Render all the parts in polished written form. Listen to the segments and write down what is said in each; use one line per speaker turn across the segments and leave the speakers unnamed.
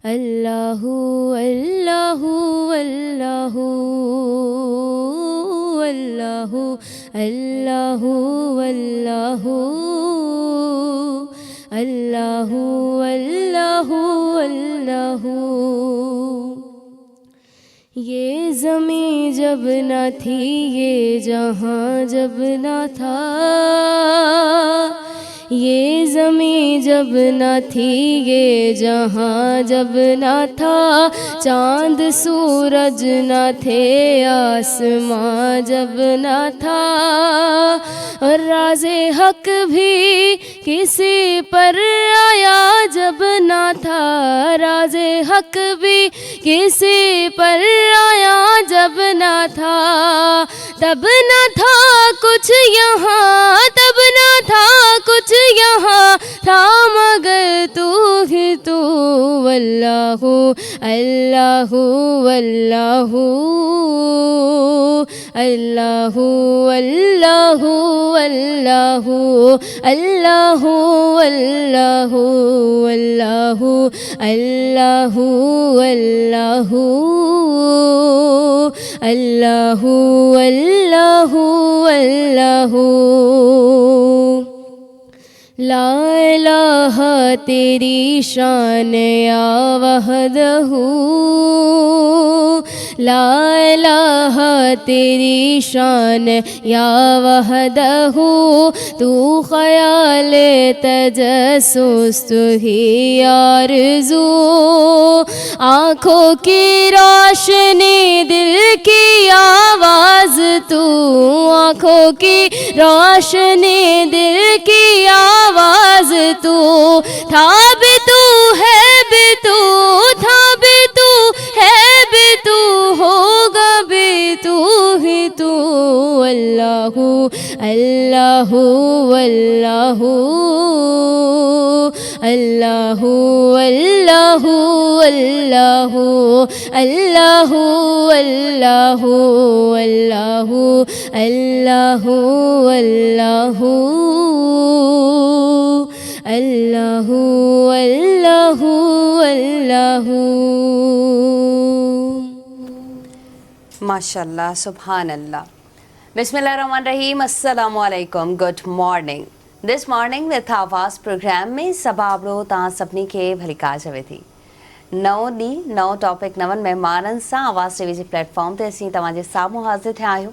अल्लाहु अल्लाहु अल्लाहु अल्लाहु अल्लाहु अल्लाहु अल्लाहु अल्लाहु अल्लाहु। ये ज़मीं जब न थी, ये जहाँ जब न था, ये ज़मीं जब न थी, ये जहाँ जब न था, चाँद सूरज न थे, आसमां जब न था, और राज़े हक भी किसी पर आया जब न था, राज़े हक भी किसी पर आया जब न था, तब न था कुछ यहाँ, तब न था कुछ यहाँ, था मगर तू ही तू। अल्लाहु अल्लाहु अल्लाहु अल्लाहु अल्लाहु अल्लाहु अल्लाहु अल्लाहु अल्लाहु अल्लाहु अल्लाहु अल्लाहु अल्लाहु अल्लाहु। ला इलाहा तेरी शान या वहदहू, ला इलाहा तेरी शान या वहदहू, तू ख़याल तजस्सुस तू ही आरज़ू, आँखों की रोशनी दिल की आवाज़ तू, आँखों की रोशनी दिल की आवाज़ तू, था भी तू है भी तू, था भी तू है भी तू, होगा भी तू ही तू। अल्लाहु अल्लाहु अल्लाहु अल्लाहु अल्लाहु अल्लाहु अल्लाहु अल्लाहु अल्लाहु अल्लाहु अल्लाहु अल्लाहु अल्लाहु अल्लाहु।
माशाल्लाह, सुभान अल्लाह। बिस्मिल्लाहिर्रहमानिर्रहीम, अस्सलामु अलैकुम, good morning. This morning with आवाज़ प्रोग्राम में सबाबरो तव्हां सभिनी खे भली का चवे थी। नओं ॾींहुं, नओं टॉपिक, नवनि महिमाननि सां आवाज़ टीवी जे प्लेटफॉर्म ते असीं तव्हांजे साम्हूं हाज़िर थिया आहियूं।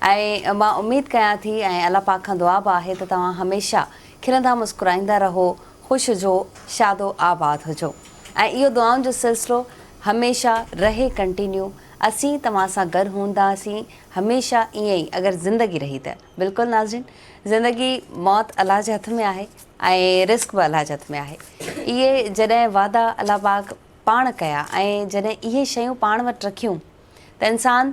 ऐं मां उमेदु कयां थी ऐं अल्लाह पाक खां दुआ बि आहे त तव्हां हमेशह खिलंदा मुस्कुराईंदा रहो, ख़ुशि हुजो, शादो आबाद हुजो, ऐं इहो दुआउनि जो सिलसिलो हमेशह रहे कंटिन्यू। असीं तव्हां सां गॾु हूंदासीं हमेशह ईअं ई, अगरि ज़िंदगी रही त। बिल्कुलु नाज़रीन, ज़िंदगी मौत अलाह जे हथ में आहे ऐं रिस्क बि अलाह जे हथ में आहे। इहे जॾहिं वादा अलाह पाक पाण कया ऐं जॾहिं इहे शयूं पाण वटि रखियूं त इंसान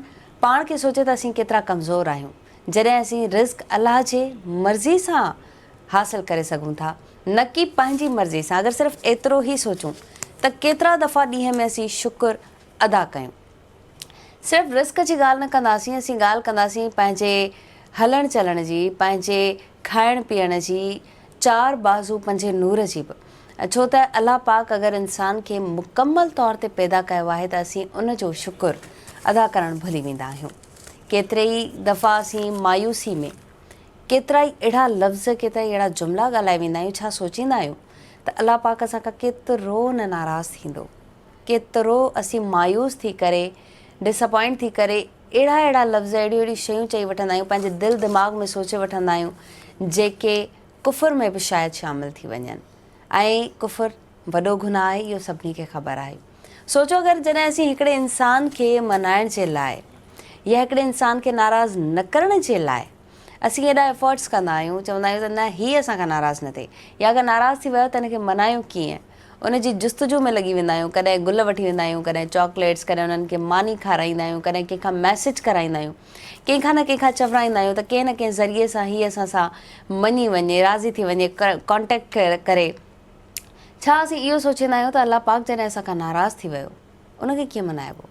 पाण खे सोचे त असीं केतिरा कमज़ोर आहियूं। जॾहिं असीं रिस्क अलाह जे मर्ज़ी सां हासिलु करे सघूं था, न कि पंहिंजी मर्ज़ी सां, अगरि सिर्फ़ु एतिरो ई सोचूं त केतिरा दफ़ा ॾींहं में असीं शुक्र अदा कयूं। सिर्फ़ु रिस्क जी ॻाल्हि न कंदासीं, असीं ॻाल्हि कंदासीं पंहिंजे हलण चलण जी, पंहिंजे खाइण पीअण जी, चार बाज़ू पंहिंजे नूर जी बि। छो त अलाह पाक अगरि इंसान खे मुकमल तौर ते पैदा कयो आहे त असीं उन जो शुक्र अदा करणु भुली वेंदा आहियूं। केतिरे ई दफ़ा असीं मायूसी में केतिरा ई अहिड़ा लफ़्ज़, केतिरा ई अहिड़ा जुमिला ॻाल्हाए वेंदा आहियूं, छा सोचींदा आहियूं त अलाह पाक असां खां केतिरो न नाराज़ थींदो, केतिरो असीं मायूस थी करे, डिसअपॉइंट थी करे अहिड़ा अहिड़ा लफ़्ज़, अहिड़ियूं अहिड़ियूं शयूं चई वठंदा आहियूं, पंहिंजे दिलि दिमाग़ में सोचे वठंदा आहियूं जेके कुफ़र में बि शायदि शामिलु थी वञनि। ऐं कुफ़र वॾो गुनाह आहे, इहो सभिनी खे ख़बर आहे। सोचो अगरि जॾहिं असीं हिकिड़े इंसान खे मनाइण जे लाइ या हिकिड़े इंसान खे नाराज़ न करण जे लाइ असीं एॾा एफर्ट्स कंदा आहियूं, चवंदा आहियूं त न हीअ असांखां नाराज़ न थिए, या अगरि नाराज़ थी वियो त हिनखे मनायूं कीअं, उनजी जुस्तजू में लॻी वेंदा आहियूं। कॾहिं गुल वठी वेंदा आहियूं, कॾहिं चॉकलेट्स, कॾहिं उन्हनि खे मानी खाराईंदा आहियूं, कॾहिं कंहिंखां मैसेज कराईंदा आहियूं, कंहिंखां न कंहिंखां चवराईंदा आहियूं त कंहिं न कंहिं ज़रिए सां हीअ असां सां मञी वञे, राज़ी थी वञे, कॉन्टेक्ट करे। छा असीं इहो सोचींदा आहियूं त अलाह पाक जॾहिं असांखां नाराज़ थी वियो उनखे कीअं मनाइबो,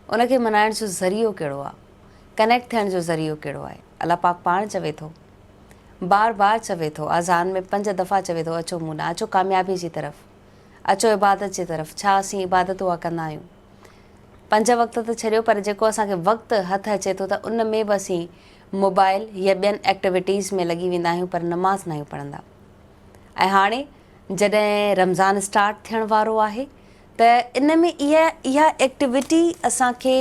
उनखे मनाइण जो ज़रियो कहिड़ो आहे, कनेक्ट थियण जो ज़रियो कहिड़ो आहे। अलाह पाक पाण चवे थो, बार बार चवे थो, अज़ान में 5 दफ़ा चवे थो, अचो मूं ॾांहुं, अचो कामयाबी जी तरफ़, अचो इबादत जे तरफ़। छा असीं इबादत उहा कंदा आहियूं? 5 वक़्त त छॾियो, पर जेको असांखे वक़्तु हथु अचे थो त उन में बि असीं मोबाइल या ॿियनि एक्टिविटीज़ में लॻी वेंदा आहियूं, पर नमाज़ न आहियूं पढ़ंदा। ऐं हाणे जॾहिं रमज़ान स्टार्ट थियण वारो आहे त इन में इहा एक्टिविटी असांखे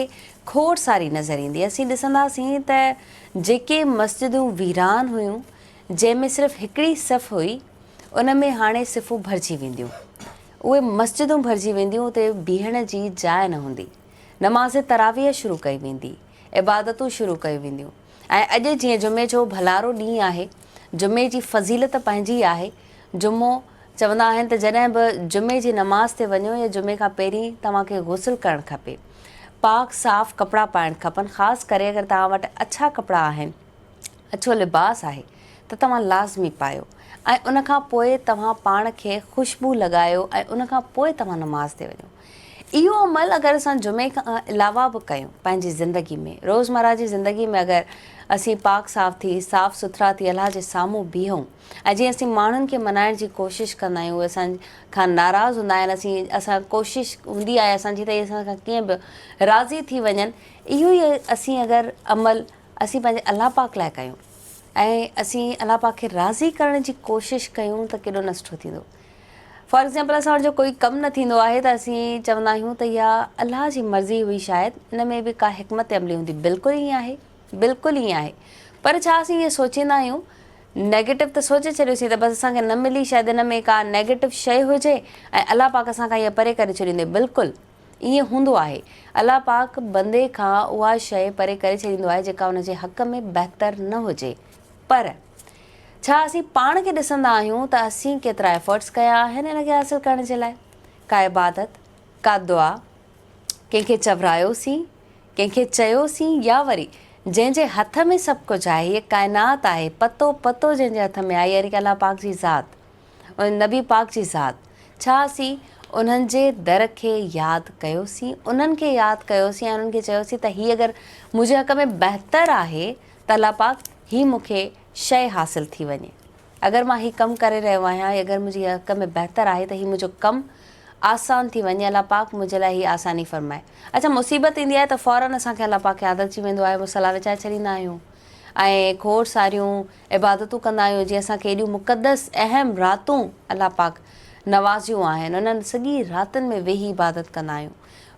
खोड़ सारी नज़र ईंदी। असीं ॾिसंदासीं त जेके मस्जिदूं वीरान हुयूं, जंहिंमें सिर्फ़ु हिकिड़ी सफ़ हुई, उन में हाणे सिफ़ूं भरिजी वेंदियूं। उहे मस्जिदूं भरिजी वेंदियूं, उते बीहण जी जाइ न हूंदी। नमाज़ तरावीह शुरू कई वेंदी, इबादतूं शुरू कयूं वेंदियूं। ऐं अॼु जीअं जुमे जो भलारो ॾींहुं आहे, जुमे जी फ़ज़ीलत पंहिंजी आहे। जुमो चवंदा आहिनि त जॾहिं बि जुमे जी नमाज़ ते वञो या जुमे खां पहिरीं तव्हांखे गुस्ल करणु खपे, पाक साफ़ कपिड़ा पाइणु खपनि। ख़ासि करे अगरि तव्हां वटि अछा कपिड़ा आहिनि, अछो लिबास आहे, त तव्हां लाज़मी पायो। ऐं उन खां पोइ तव्हां पाण खे ख़ुशबू लॻायो ऐं उन खां पोइ तव्हां नमाज़ ते वञो। इहो अमल अगरि असां जुमे खां अलावा बि कयूं पंहिंजी ज़िंदगी में, रोज़मर्रा जी ज़िंदगी में, अगरि असीं पाक साफ़ थी, साफ़ सुथरा थी अलाह जे साम्हूं बीहूं, ऐं जीअं असीं माण्हुनि खे मनाइण जी कोशिशि कंदा आहियूं, उहे असांखां नाराज़ हूंदा आहिनि, असां कोशिशि हूंदी आहे असांजी त इहे असांखां कीअं बि राज़ी थी वञनि। इहो ई असीं अगरि अमल असीं पंहिंजे अलाह पाक लाइ कयूं ऐं असीं अलाह पाक खे राज़ी करण जी कोशिशि कयूं त केॾो न सुठो थींदो। फॉर एक्ज़ाम्पल, असां वटि जो कोई कमु न थींदो आहे त असीं चवंदा आहियूं त इहा अलाह जी मर्ज़ी हुई, शायदि इन में बि का हिकमत अमली हूंदी। बिल्कुलु ईअं आहे, बिल्कुलु ईअं आहे। पर छा असीं ईअं सोचींदा आहियूं, नेगेटिव त सोचे छॾियोसीं त बसि असांखे न मिली, शायदि इन में का नेगेटिव शइ हुजे ऐं अलाह पाक असांखां इहा परे करे छॾींदे। बिल्कुलु ईअं हूंदो आहे। अलाह पाक बंदे खां उहा शइ परे करे छॾींदो आहे जेका हुनजे हक़ में बहितरु न हुजे। पर छा असीं पाण खे ॾिसंदा आहियूं त असीं केतिरा एफर्ट्स कया आहिनि इनखे हासिलु करण जे लाइ? का इबादत, का दुआ, कंहिंखे चवरायोसीं, कंहिंखे चयोसीं, या वरी जंहिंजे हथ में सभु कुझु आहे, हीअ काइनात आहे, पतो पतो जंहिंजे हथ में आहे, यानी कि अलाह पाक जी ज़ात, नबी पाक जी ज़ात, छा असीं उन्हनि जे दर खे यादि कयोसीं, उन्हनि खे यादि कयोसीं ऐं उन्हनि खे चयोसीं त हीअ अगरि मुंहिंजे हक़ में बहितरु आहे त अलाह पाक हीअ मूंखे शइ हासिलु थी वञे। अगरि मां हीअ कमु करे रहियो आहियां, अगरि मुंहिंजे हक़ में बहितरु आहे त हीअ मुंहिंजो कमु आसान थी वञे, अलाह पाक मुंहिंजे लाइ हीअ आसानी फ़रमाए। अच्छा, मुसीबत ईंदी आहे त फ़ौरन असांखे अलाह पाक यादि अची वेंदो आहे, मुसला विछाए छॾींदा आहियूं ऐं खोड़ सारियूं इबादतूं कंदा आहियूं। जीअं असांखे एॾियूं मुक़दस अहम रातूं अलाह पाक नवाज़ियूं आहिनि, उन्हनि सॼी रातिनि में वेही इबादत कंदा आहियूं,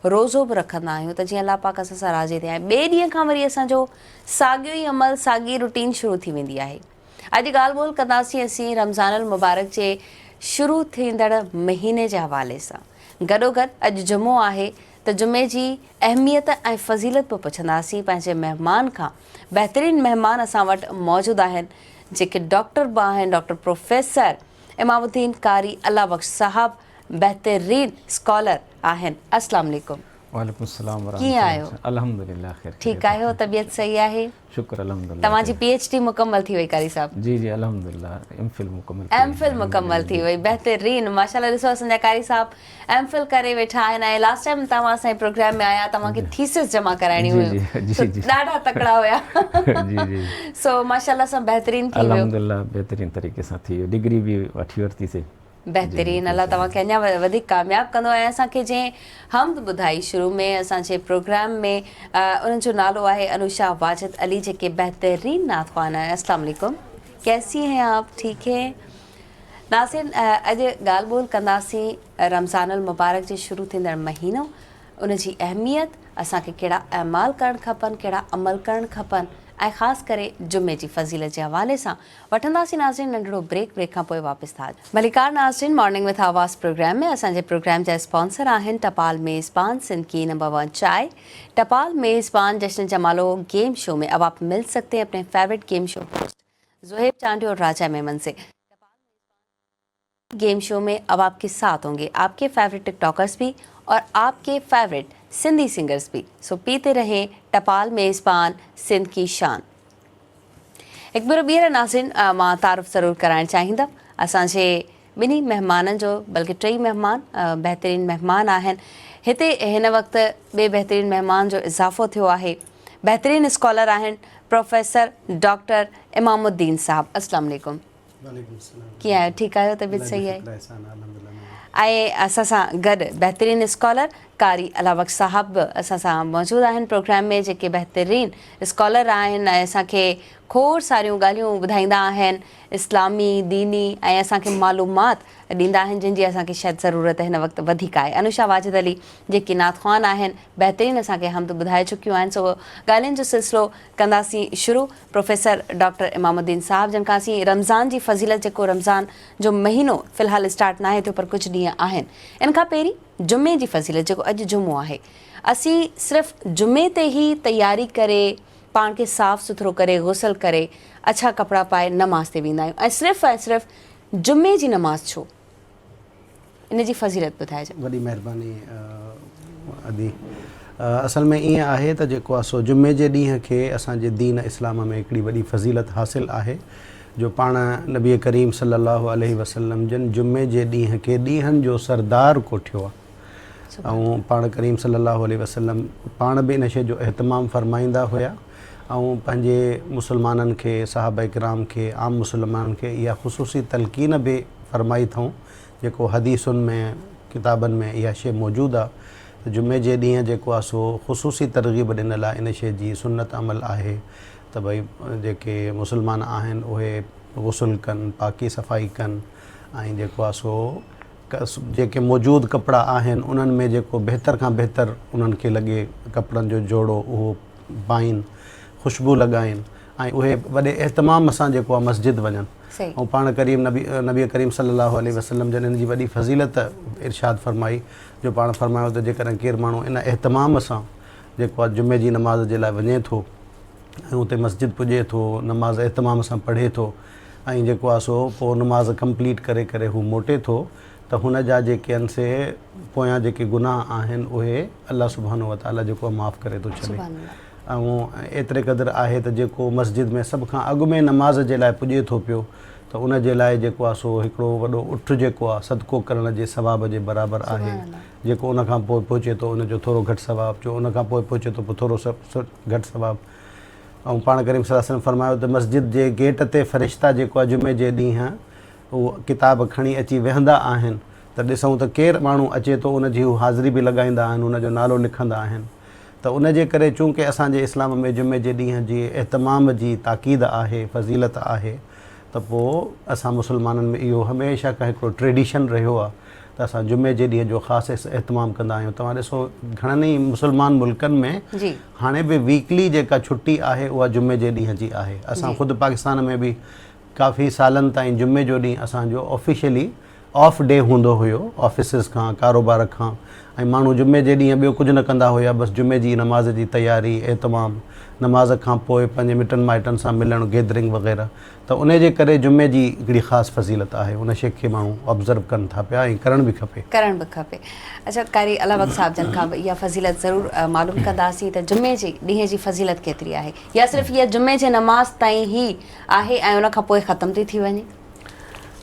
रोज़ो बि रखंदा आहियूं त जीअं अलाह पाक असां सां राज़ी थिए। ऐं ॿिए ॾींहं खां वरी असांजो साॻियो ई अमल, साॻी रूटीन शुरू थी वेंदी आहे। अॼु ॻाल्हि ॿोल कंदासीं असीं रमज़ान अल मुबारक जे शुरू थींदड़ महीने जे हवाले सां। गॾोगॾु अॼु जुमो आहे त जुमे जी अहमियत ऐं फ़ज़ीलत बि पुछंदासीं पंहिंजे महिमान खां। बहितरीनु महिमान असां वटि मौजूदु आहिनि, जेके डॉक्टर बि आहिनि, डॉक्टर प्रोफेसर इमामुद्दीन कारी अल्लाह बख़्श साहब बहितरीन स्कॉलर आहिनि। अस्सलाम वालेकुम।
वालेकुम सलाम।
कीअं आहियो?
अल्हम्दुलिल्लाह खैर।
ठीकु आहियो? तबियत सही आहे?
शुक्र अल्हम्दुलिल्लाह।
तव्हांजी PhD मुकमल थी वई कारी साहब?
जी जी अल्हम्दुलिल्लाह। एमफिल मुकमल
थी वई। बहितरीन, माशाल्लाह। ॾिसो असांजा कारी साहब एमफिल करे वेठा आहिनि ऐं लास्ट टाइम तव्हां असांजे प्रोग्राम में आया, तव्हांखे थीसिस जमा कराइणी हुई, ॾाढा तकड़ा हुया।
जी जी।
सो माशाल्लाह सां बहितरीन थी वियो।
अल्हम्दुलिल्लाह बहितरीन तरीक़े सां थी वियो। डिग्री बि वठी वरितीसीं।
बहितरीन, अलाह तव्हांखे अञा वधीक कामयाबु कंदो। ऐं असांखे जंहिं हमद ॿुधाई शुरू में असांजे प्रोग्राम में, उन्हनि जो नालो आहे अनुषा वाजिद अली, जेके बहितरीन नातख़्वान आहिनि। अस्सलाम वालेकुम, कैसी हैं आप? ठीक है नाज़रीन, अॼु ॻाल्हि ॿोल कंदासीं रमज़ान अल मुबारक जे शुरू थींदड़ महीनो, उनजी अहमियत, असांखे कहिड़ा अमाल करणु खपनि, कहिड़ा अमल करणु खपनि, ऐं ख़ासि करे जुमे जी फ़ज़ीलत जे हवाले सां वठंदासीं नाज़रीन नंढिड़ो ब्रेक खां पोइ वापसि था मलिकार। नाज़रीन, मॉर्निंग विथ आवाज़ प्रोग्राम में असांजे प्रोग्राम जा स्पॉन्सर आहिनि टपाल मेज़बान, सिंध की नंबर 1 चाय, टपाल मेज़बान, जश्न जमालो गेम शो में अब आप मिल सकते हैं अपने favourite game show host Zuhaib Chandi और राजा मेमन से। गेम शो में अब आपके साथ होंगे आपके फेवरेट टिकटॉकर्स भी और आपके फेवरेट सिंधी सिंगर्स भी। सो पीते रहें टपाल मेज़बान, सिंध की शान। हिकु भेरो ॿीहर नाज़रीन, मां तारुफ़ ज़रूरु कराइणु चाहींदमि असांजे ॿिन्ही महिमाननि जो, बल्कि 3 महिमान बहितरीन महिमान आहिनि हिते। हिन वक़्तु ॿिए बहितरीन महिमान जो इज़ाफ़ो थियो आहे। बहितरीन स्कॉलर आहिनि प्रोफेसर डॉक्टर इमामुद्दीन साहब। अस्सलाम वालेकुम। कीअं आहियो? ठीकु आहियो? तबियत सही आहे? ऐं असां सां गॾु बहितरीन स्कॉलर कारी अलावक साहब असां सां मौजूदु आहिनि प्रोग्राम में, जेके बहितरीन स्कॉलर आहिनि ऐं असांखे खोड़ सारियूं ॻाल्हियूं ॿुधाईंदा आहिनि इस्लामी दीनी ऐं असांखे मालूमात ॾींदा आहिनि जिन असांखे शायदि ज़रूरत हिन वक़्तु वधीक आहे। अनुषा वाजिद अली जेकी नात ख़्वान आहिनि बहितरीन असांखे हमद ॿुधाए चुकियूं आहिनि। सो ॻाल्हियुनि जो सिलसिलो कंदासीं शुरू प्रोफेसर डॉक्टर इमामुद्दीन साहब जिन खां असीं रमज़ान जी फज़ीलत, जेको रमज़ान जो महीनो फ़िलहालु स्टार्ट न आहे थियो पर कुझु ॾींहं आहिनि, इन खां पहिरीं जुमे जी फज़ीलत जेको अॼु जुमो आहे, असीं सिर्फ़ु जुमे ते ई तयारी करे पाण खे साफ़ सुथरो करे गुसल करे अच्छा कपिड़ा पाए नमाज़ ते वेंदा आहियूं ऐं सिर्फ़ु जुमे जी नमाज़ छो, इन जी फज़ीलत ॿुधाइजो।
वॾी महिरबानी अदी। असल में ईअं आहे त जेको आहे सो जुमे जे ॾींहं खे असांजे दीन इस्लाम में हिकिड़ी वॾी फज़ीलत हासिलु आहे जो पाण नबी करीम सल्लल्लाहु अलैहि वसल्लम जन जुमे जे ॾींहं खे ॾींहंनि जो सरदार कोठियो आहे। ऐं पाण करीम सल्लल्लाहु अलैहि वसल्लम पाण बि इन शइ जो एहतमाम फ़रमाईंदा हुया ऐं पंहिंजे मुसलमाननि खे, सहाबा किराम खे, आम मुसलमाननि खे इहा ख़ुसूसी तलक़ीन बि फ़रमाई अथऊं जेको हदीसुनि में किताबनि में इहा शइ मौजूदु आहे त जुमे जे ॾींहुं जेको आहे सो ख़ुसूसी तरग़ीब ॾिनल आहे इन शइ जी सुन्नत अमल आहे त भई जेके मुसलमान आहिनि उहे गुस्ल कनि, पाकी सफ़ाई कनि ऐं जेको आहे सो जेके मौजूदु कपिड़ा आहिनि उन्हनि में जेको बहितर खां बहितर उन्हनि खे लॻे कपिड़नि जो जोड़ो उहो पाइनि, ख़ुशबू लॻाइनि ऐं उहे वॾे एहतमाम सां जेको आहे मस्जिद वञनि। ऐं पाण करीम नबी करीम सल्लल्लाहु अलैहि वसल्लम जन इन जी वॾी फज़ीलत इरशाद फ़रमाई जो पाण फ़रमायो त जेकॾहिं केरु माण्हू इन एहतमाम सां जेको आहे जुमे जी नमाज़ जे लाइ वञे थो ऐं उते मस्जिद पुॼे थो, नमाज़ एहतमाम सां पढ़े थो ऐं जेको आहे सो पोइ नमाज़ कंप्लीट करे करे हू मोटे थो त हुन जा जेके आहिनि से पोयां जेके गुनाह आहिनि उहे अल्लाह सुब्हानो व तआला जेको आहे माफ़ु करे थो छॾे। ऐं एतिरे क़दुरु आहे त जेको मस्जिद में सभ खां अॻु में नमाज़ जे लाइ पुॼे थो पियो त उन जे लाइ जेको आहे सो हिकिड़ो वॾो उठ जेको आहे सदको करण जे सवाब जे बराबरि आहे। जेको उन खां पोइ पहुचे थो उनजो थोरो घटि सवाबु, जो उन खां पोइ पहुचे थो पोइ थोरो घटि सवाबु। ऐं पाण करीम सल्लल्लाहु अलैहि वसल्लम फरमायो त मस्जिद जे गेट ते फ़रिश्ता जेको आहे जुमे जे ॾींहुं उहो किताब खणी अची वेहंदा आहिनि त ॾिसूं त केरु माण्हू अचे थो उनजी हू हाज़िरी बि लॻाईंदा आहिनि, उनजो नालो लिखंदा आहिनि। त उन जे करे चूंकि असांजे इस्लाम में जुमे जे ॾींहं जी एहतमाम जी ताक़ीद आहे, फज़ीलत आहे, त पोइ असां मुसलमाननि में इहो हमेशह खां हिकिड़ो ट्रेडिशन रहियो आहे त असां जुमे जे ॾींहं जो ख़ासि एहतमाम कंदा आहियूं। तव्हां ॾिसो घणनि ई मुसलमान मुल्कनि में हाणे बि वीकली जेका छुटी आहे उहा जुमे जे ॾींहं जी आहे। असां ख़ुदि पाकिस्तान में बि काफ़ी सालनि ताईं जुमे जो ॾींहुं असांजो ऑफिशियली ऑफ डे हूंदो हुयो ऑफिसिस खां, कारोबार खां, ऐं माण्हू जुमे जे ॾींहुं ॿियो कुझु न कंदा हुया, बसि जुमे जी नमाज़ जी तयारी, एहतमाम, नमाज़ खां पोइ पंहिंजे मिटनि माइटनि सां मिलणु, गैदरिंग वग़ैरह। त उन जे करे जुमे जी हिकिड़ी ख़ासि फज़ीलत आहे, उन शइ खे माण्हू ऑब्ज़र्व कनि था पिया ऐं करणु बि खपे।
अच्छा कारी अलावक साहब जन खां इहा फज़ीलत ज़रूरु मालूम कंदासीं त जुमे जे ॾींहं जी फज़ीलत केतिरी आहे, या सिर्फ़ु इहा जुमे जे नमाज़ ताईं ई आहे ऐं उन खां पोइ ख़तमु थी वञे?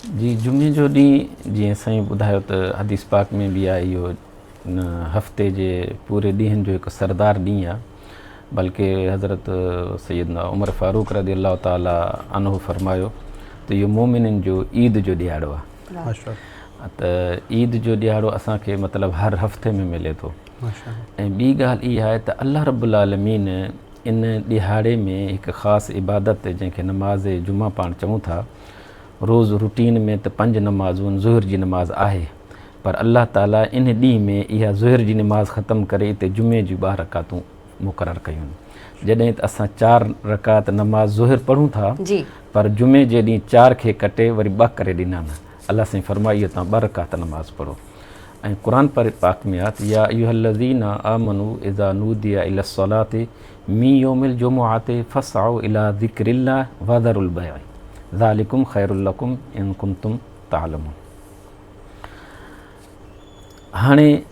जी, जुमे जो ॾींहुं जीअं साईं ॿुधायो त हदीस पाक में बि आहे इहो हफ़्ते जे पूरे ॾींहंनि जो हिकु सरदार ॾींहुं आहे। बल्कि हज़रत सैयदना उमर फारूक रज़ी अल्लाह ताला अन्हु फरमायो त इहो मोमिननि जो ईद जो ॾियारो आहे। त ईद जो ॾियारो असांखे मतिलबु हर हफ़्ते में मिले थो। ऐं ॿी ॻाल्हि इहा आहे त अल्लाह रब्बुल आलमीन इन ॾिहाड़े में हिकु ख़ासि इबादत जंहिंखे नमाज़ जुमा पाण चऊं था, रोज़ रूटीन में त 5 नमाज़ूं ज़ुहर जी नमाज़ आहे, पर अल्लाह ताला इन ॾींहं में इहा ज़ुहर जी नमाज़ ख़तमु करे हिते जुमे जी 2 रकातूं मुक़ररु कयूं। जॾहिं त असां 4 रकात नमाज़ ज़ुहर पढ़ूं था, पर जुमे जे ॾींहुं 4 खे कटे वरी 2 करे ॾिना न। अल्लाह साईं फरमाई तव्हां 2 रकात नमाज़ पढ़ो। ऐं क़ुर पाक में आहे या अय्युहल्लज़ीना आमनू इज़ा नूदिया इलस्सलाति मी यौमिल जुमुअति फसअउ इला ज़िक्रिल्लाह वज़रुल बैअ ज़ालिकुम खैरुल लकुम इन कुंतुम तालमून। हाणे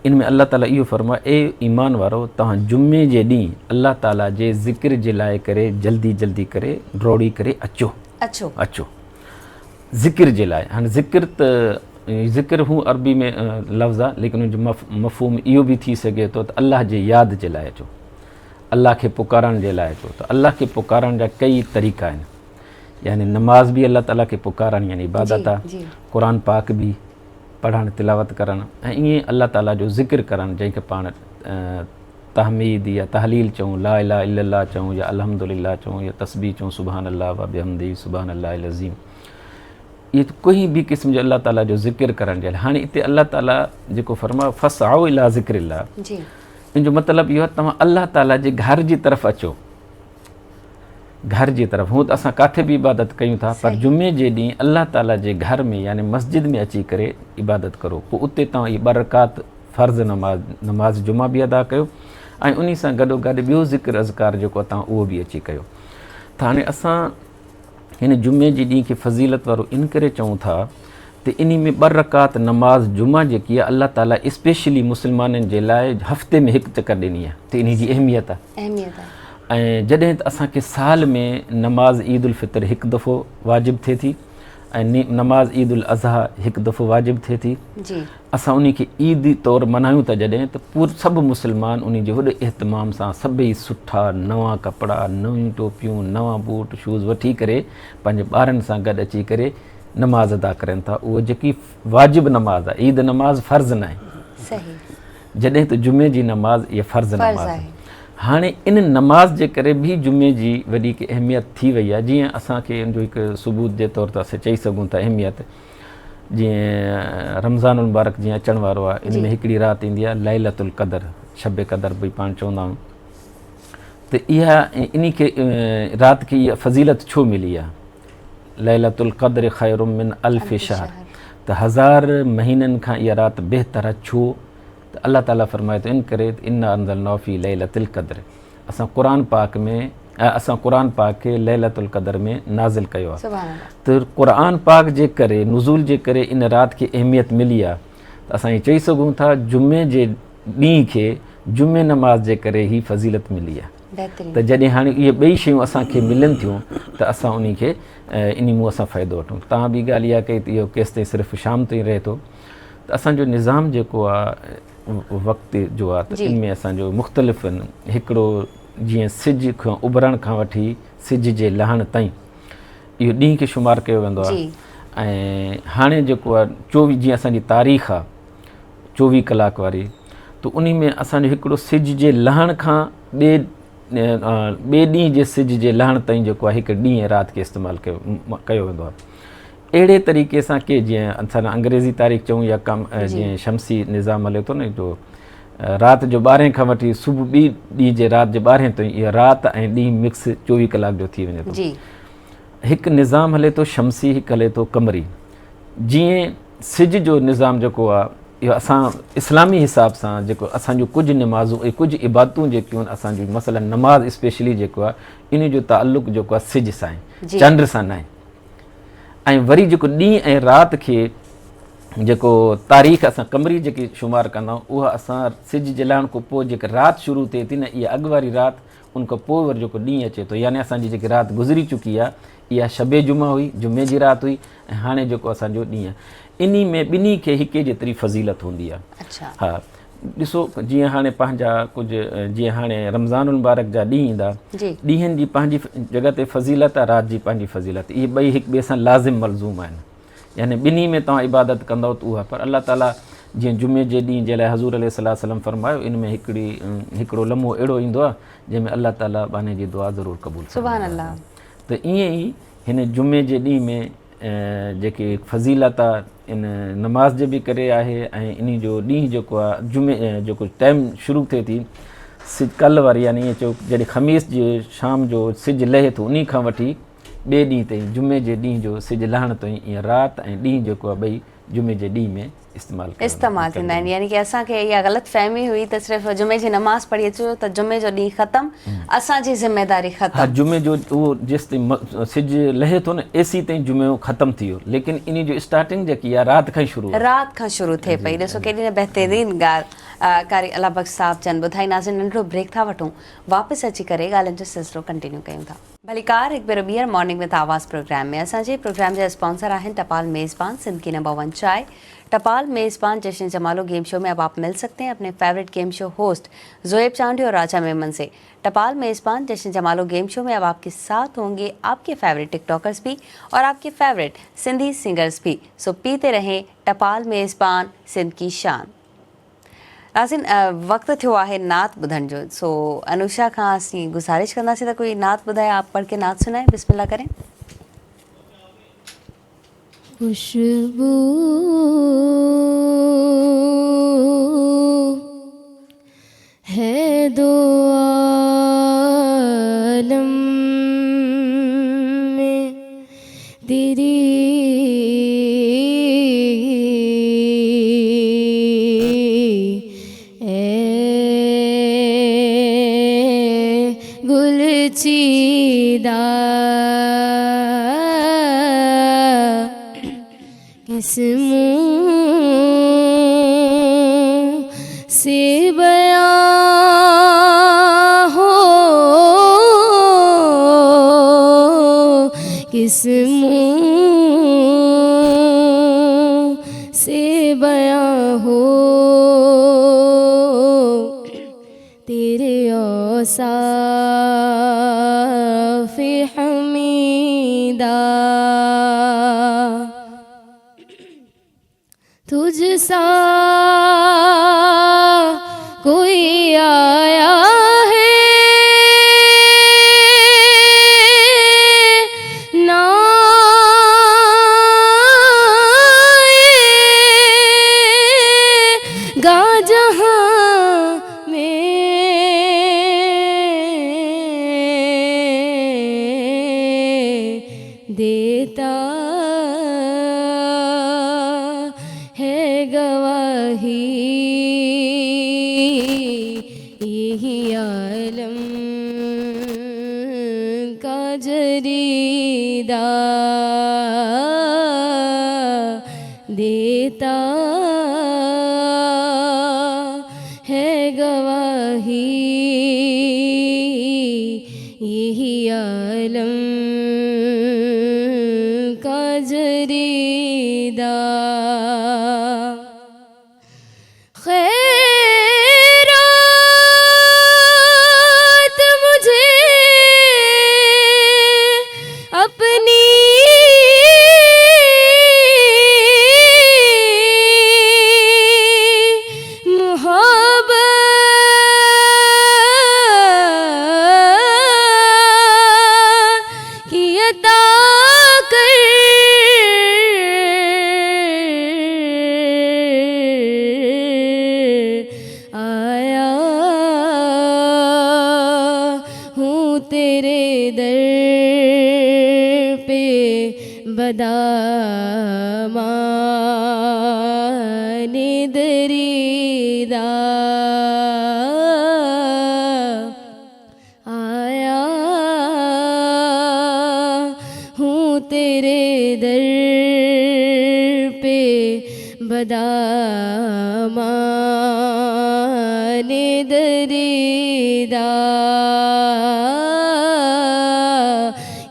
इन में अल्लाह ताला इहो फरमाए, ए ईमान वारो, तव्हां जुमे जे ॾींहुं अल्लाह ताला जे ज़िक्र जे लाइ करे जल्दी करे दौड़ी करे अचो ज़िक्र जे लाइ। हाणे ज़िक्र हू अरबी में लफ़्ज़ आहे, लेकिन उनजो मफ़हूम इहो बि थी सघे थो त अल्लाह जे यादि जे लाइ अचो, अल्लाह खे पुकारण जे लाइ अचो। त अल्लाह खे पुकारण जा कई तरीक़ा आहिनि, यानी नमाज़ बि अल्लाह ताला खे पुकारण यानी इबादत आहे, क़ुर पाक बि पढ़णु तिलावत करणु ऐं ईअं अल्लाह ताला जो ज़िक्र करणु जंहिंखे पाण तहमीद या तहलील चऊं, ला इलाहा इल्लल्लाह चऊं या अल्हम्दुलिल्लाह चऊं या तस्बीह चऊं, सुभान अल्लाह व बिहम्दिही सुभान अल्लाहिल अज़ीम, इहे कोई बि क़िस्म जो अल्लाह ताला जो ज़िक्र करण जे लाइ। हाणे हिते अल्लाह ताला जेको फरमायो फसअऊ इला ज़िक्रिल्लाह,
जी,
इन जो मतिलबु इहो आहे तव्हां अल्लाह ताला जे घर जी तरफ़ अचो, घर जी तरफ़। हूअं त असां काथे बि इबादत कयूं था, पर जुमे जे ॾींहुं अल्लाह ताला जे घर में यानी मस्जिद में अची करे इबादत करो। पोइ उते तव्हां इहे 2 रकात फ़र्ज़ नमाज़ जुमा बि अदा कयो ऐं उन सां गॾोगॾु ॿियो ज़िक्र अज़कार जेको आहे तव्हां उहो बि अची कयो। त हाणे असां हिन जुमे जे ॾींहं खे फज़ीलत वारो इन करे चऊं था त इन में 2 रकात नमाज़ जुमा जेकी आहे अल्लाह ताला स्पेशली मुस्लमाननि जे लाइ हफ़्ते में 1 चकर ॾिनी आहे, त इन जी अहमियत आहे। ऐं जॾहिं त असांखे साल में नमाज़ ईद उल फितर 1 दफ़ो वाजिबु थिए थी ऐं नमाज़ ईद उल अज़हा 1 दफ़ो वाजिबु थिए थी, असां उन खे ईद तौरु मल्हायूं था जॾहिं त सभु मुस्लमान उन जे वॾे एहतमाम सां सभई सुठा नवां कपिड़ा, नयूं टोपियूं, नवां बूट शूज़ वठी करे पंहिंजे ॿारनि सां गॾु अची करे नमाज़ अदा करनि था। उहा जेकी वाजिबु नमाज़ आहे, ईद नमाज़ फ़र्ज़ न आहे, जॾहिं त जुमे जी नमाज़ इहा फ़र्ज़ नमाज़ आहे। हाणे इन नमाज़ जे करे बि जुमे जी वॾी अहमियत थी वई आहे। जीअं असांखे इन जो हिकु सबूत जे तौर ते असां चई सघूं था अहमियत, जीअं रमज़ानुल मुबारक जीअं अचण वारो आहे, इन में हिकिड़ी राति ईंदी आहे लैलतुल क़दर, शब क़दर भई पाण चवंदा आहियूं, त इहा इन खे राति खे इहा फज़ीलत छो मिली आहे? लैलतुल क़दर ख़ैरुम मिन अल्फ़ि शहर, त 1000 महीननि खां इहा राति बहितर आहे। छो? त अल्लाह ताला फ़रमाए थो इन करे इन्ना अंज़लनाहु फ़ी लैलतिल क़दर, असां क़ुरान पाक खे लैलतुल क़दर में नाज़िल कयो आहे। त क़ुरान पाक जे करे नुज़ूल जे करे इन राति खे अहमियत मिली आहे। त असां इहे चई सघूं था जुमे जे ॾींहं खे जुमे नमाज़ जे करे ई फज़ीलत मिली आहे। त जॾहिं हाणे इहे ॿई शयूं असांखे मिलनि थियूं त असां उन खे इन मूं असां फ़ाइदो वठूं। तव्हां बि ॻाल्हि इहा कई त इहो केसि ताईं सिर्फ़ु शाम ताईं रहे थो, त असांजो निज़ाम जेको आहे वक़्त जो आहे त इन में असांजो मुख़्तलिफ़ आहिनि। हिकिड़ो जीअं सिज खां उभरण खां वठी सिज जे लहण ताईं इहो ॾींहं खे शुमारु कयो वेंदो आहे। ऐं हाणे जेको आहे 24 जीअं असांजी तारीख़ आहे 24 कलाक वारी, त उन में असांजो हिकिड़ो सिज जे लहण खां ॿिए ॾींहं जे सिज जे लहण ताईं जेको आहे हिकु ॾींहुं राति खे इस्तेमालु कयो वेंदो आहे। अहिड़े तरीक़े सां के जीअं असां अंग्रेज़ी तारीख़ चऊं या जीअं शमसी निज़ाम हले थो न, जो राति जो 12 खां वठी सुबुह ॿी ॾींहं जे राति जे 12 ताईं इहा राति ऐं ॾींहुं मिक्स 24 कलाक जो थी वञे थो। हिकु निज़ाम हले थो शमसी, हिकु हले थो कमरी। जीअं सिज जो निज़ाम जेको आहे इहो असां इस्लामी हिसाब सां जेको असांजो कुझु नमाज़ूं ऐं कुझु इबादतूं जेकियूं आहिनि असांजूं, मसलन नमाज़ स्पेशली जेको आहे इन जो ताल्लुक़ु जेको आहे सिज सां आहे, चंड सां न आहे। ऐं वरी जेको ॾींहुं ऐं राति खे जेको तारीख़ असां कमरी जेकी शुमारु कंदा आहियूं, उहा असां सिज जे लहण खां पोइ जेका राति शुरू थिए थी न, इहा अॻु वारी राति, उन खां पोइ वरी जेको ॾींहुं अचे थो, यानी असांजी जेकी राति गुज़री चुकी आहे इहा शबे जुमा हुई, जुमे जी राति हुई, ऐं हाणे जेको असांजो ॾींहुं आहे, इन में ॿिन्ही खे हिके जेतिरी फज़ीलत हूंदी आहे। हा, ॾिसो जीअं हाणे पंहिंजा कुझु जीअं हाणे रमज़ानुल मुबारक जा ॾींहं ईंदा, ॾींहंनि जी पंहिंजी जॻह ते फज़ीलत आहे, राति जी पंहिंजी फज़ीलत, इहे ॿई हिक ॿिए सां लाज़िम मलज़ूम आहिनि। यानी ॿिन्ही में तव्हां इबादत कंदव त उहा, पर अल्लाह ताला जीअं जुमे जे ॾींहं जे लाइ हज़ूर अलैहिस्सलाम फरमायो, इन में हिकिड़ो लम्हो अहिड़ो ईंदो आहे जंहिंमें अल्लाह ताला बाने जी दुआ ज़रूरु क़बूल
सुभान अल्लाह।
त ईअं ई हिन जुमे जे ॾींहं में जेकी फज़ीलत आहे इन नमाज़ जे बि करे आहे, ऐं इन जो ॾींहुं जेको आहे जुमे जेको टाइम शुरू थिए थी सिज कल्ह वारी, यानी ईअं चयो जॾहिं ख़मीस जे शाम जो सिज लहे थो, उन खां वठी ॿिए ॾींहं ताईं जुमे जे ॾींहं जो सिज लहण ताईं ईअं राति ऐं ॾींहुं जेको आहे ॿई जुमे जे ॾींहं में इस्तेमालु
थींदा आहिनि। यानी कि असांखे इहा ग़लति फ़हमी हुई त सिर्फ़ु जुमे जी नमाज़ पढ़ी अचो त जुमे जो ॾींहुं ख़तमु, असांजी ज़िमेदारी ख़तमु।
हा, जुमे जो उहो जेसि ताईं सिज लहे थो न एसी ताईं जुमे ख़तमु थी वियो, लेकिन इन जो स्टार्टिंग जेकी आहे राति खां ई शुरू थिए पई। ॾिसो केॾी न बहितरीन ॻाल्हि।
कारी अल्लाह बख्श साहब जन ॿुधाईंदासीं। नंढिड़ो ब्रेक था वठूं, वापसि अची करे ॻाल्हियुनि जो सिलसिलो कंटिन्यू कयूं था। भलीकार हिकु भेरो ॿीहर मॉर्निंग विद आवाज़ प्रोग्राम में असांजे प्रोग्राम जा स्पॉन्सर आहिनि टपाल मेज़बान, सिंध की नंबर 1 चाय। टपाल मेज़बान जश्न जमालो गेम शो में अब आप मिल सकते हैं अपने favourite game show host Joeb Chandi और राजा मेमन से। टपाल मेज़बान जश्न जमालो गेम शो में अब आपके साथ होंगे आपके फेवरेट टिकटॉकर्स भी और आपके फेवरेट सिंधी सिंगर्स भी। सो पीते रहें टपाल मेज़बान, सिंध की शान। नाज़रीन, वक्त थियो आहे नात ॿुधण जो। सो अनुषा खां असीं गुज़ारिश कंदासीं त कोई नात ॿुधाए, आप पढ़ के नात सुनाए। बिस्मिल्लाह करें।
खुशबू है दो आलम में तेरी, गुलचीदा किस मुँह से बयां हो, किस मुँह से बयां हो तेरे औसाफ़े हमीदा। तुझ सा कोई आया है ना गा जहाँ में, देता है गवाही यही आलम का जरीदा, देता है गवाही यही आलम का जरीदा। खैरात मुझे अपनी मोहब्बत की अता कर, आया हूँ तेरे दर पे बदामाने दरीदा, आया हूँ तेरे दर पे बदामाने दरीदा,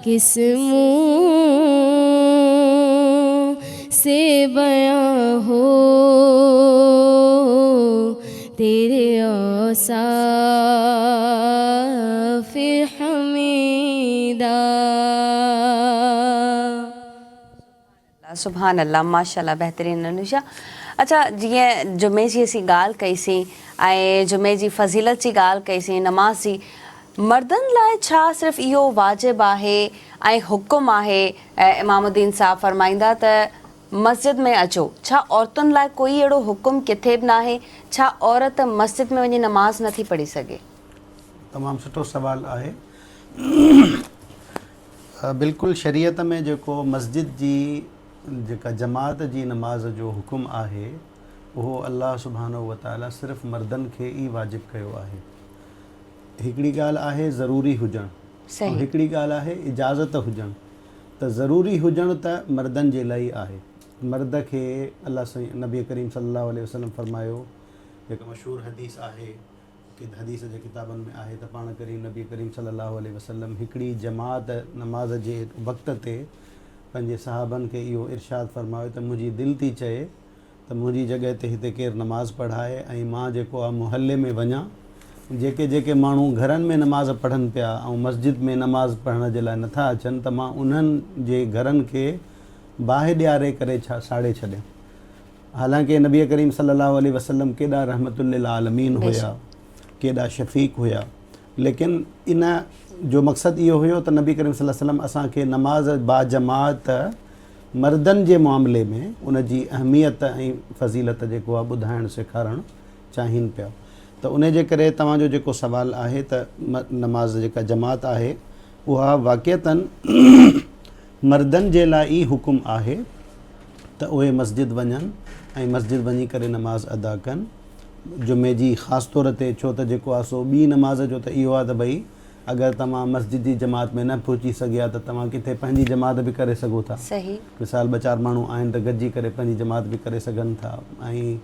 किस मुँह से बयां हो तेरे औसाफ़े हमीदा।
सुभान अल्लाह, माशाल्लाह, बहतरीन अनुषा। अच्छा, जीअं जुमे जी असीं ॻाल्हि कईसीं ऐं जुमे जी फ़ज़ीलत जी ॻाल्हि कईसीं, नमाज़ जी, मर्दनि लाइ छा सिर्फ़ु इहो वाजिबु आहे ऐं हुकुम आहे? इमामुद्दीन साहब फरमाईंदा त मस्जिद में अचो। छा औरतुनि लाइ कोई अहिड़ो हुकुम किथे बि न आहे? छा औरत मस्जिद में वञी नमाज़ नथी पढ़ी सघे?
तमामु सुठो सवाल आहे। बिल्कुलु शरीयत में जेको मस्जिद जी जेका जमात जी नमाज़ जो हुकुम आहे उहो अल्लाह सुब्हानहू व तआला सिर्फ़ु मर्दनि खे ई वाजिबु कयो आहे। हिकिड़ी ॻाल्हि आहे ज़रूरी हुजणु, ऐं हिकिड़ी ॻाल्हि आहे इजाज़त हुजणु। त ज़रूरी हुजणु त मर्दनि जे लाइ आहे। मर्द खे अल्लाह नबी करीम सल्लल्लाहु अलैहि वसल्लम फरमायो जेका मशहूरु हदीस आहे कि हदीस जे किताबनि में आहे त पाण करीम नबी करीम सल्लल्लाहु अलैहि वसल्लम हिकिड़ी जमात नमाज़ जे वक़्त ते पंहिंजे सहाबनि खे इहो इरशाद फ़रमायो त मुंहिंजी दिलि थी चए त मुंहिंजी जॻह ते हिते केरु नमाज़ पढ़ाए ऐं मां जेको आहे मुहल्ले में वञा, जेके जेके माण्हू घरनि में नमाज़ पढ़नि पिया ऐं मस्जिद में नमाज़ पढ़ण जे लाइ नथा अचनि त मां उन्हनि जे घरनि खे बाहि ॾियारे करे साड़े छॾियां। हालांकि नबी करीम सल्लल्लाहु अलैहि वसल्लम केॾा रहमतुल्लिल आलमीन हुया, केॾा शफ़ीक़ हुया, लेकिन इन जो मक़सदु इहो हुयो त नबी करीम सल्लल्लाहु अलैहि वसल्लम असांखे नमाज़ बाजमात मर्दनि जे मामले में उन जी अहमियत ऐं फ़ज़ीलत जेको आहे ॿुधाइणु सेखारणु चाहिनि पिया। त उन जे करे तव्हांजो जेको सुवालु आहे त नमाज़ जेका जमात आहे उहा वाक़िअतनि मर्दनि जे लाइ ई हुकुम आहे त उहे मस्जिद वञनि ऐं मस्जिद वञी करे नमाज़ अदा कनि जुमे जी ख़ासि तौर ते। छो त जेको आहे सो ॿी नमाज़ जो त इहो आहे त भई अगरि तव्हां मस्जिद जी जमात में न पहुची सघिया त तव्हां किथे पंहिंजी जमात बि करे सघो था।
सही।
मिसाल 2-4 माण्हू आहिनि त गॾिजी करे पंहिंजी जमात बि करे सघनि था ऐं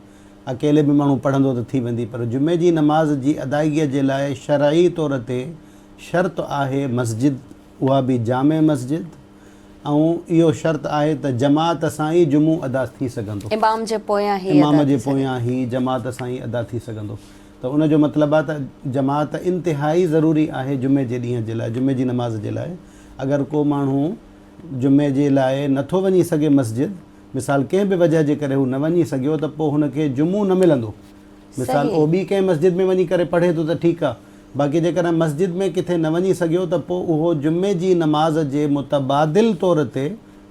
अकेले बि माण्हू पढ़ंदो त थी वेंदी। पर जुमे जी नमाज़ जी अदायगीअ जे लाइ शरई तौर ते शर्त आहे मस्जिद, उहा बि जामे मस्जिद, ऐं इहो शर्त आहे त जमात सां ई जुमो अदा थी सघंदो,
इमाम जे पोयां
ई जमात सां ई अदा थी सघंदो। त उन जो मतिलबु आहे त जमात इंतिहाई ज़रूरी आहे जुमे जे ॾींहं जे लाइ, जुमे जी नमाज़ जे लाइ। अगरि को माण्हू जुमे जे लाइ नथो वञी सघे मस्जिद, मिसाल कंहिं बि वजह जे करे हू न वञी सघियो त पोइ हुनखे जुमो न मिलंदो। मिसाल उहो ॿी कंहिं मस्जिद में वञी करे पढ़े थो त ठीकु आहे, बाक़ी जेकॾहिं मस्जिद में किथे न वञी सघियो त पोइ उहो जुमे जी नमाज़ जे मुतबादिल तौर ते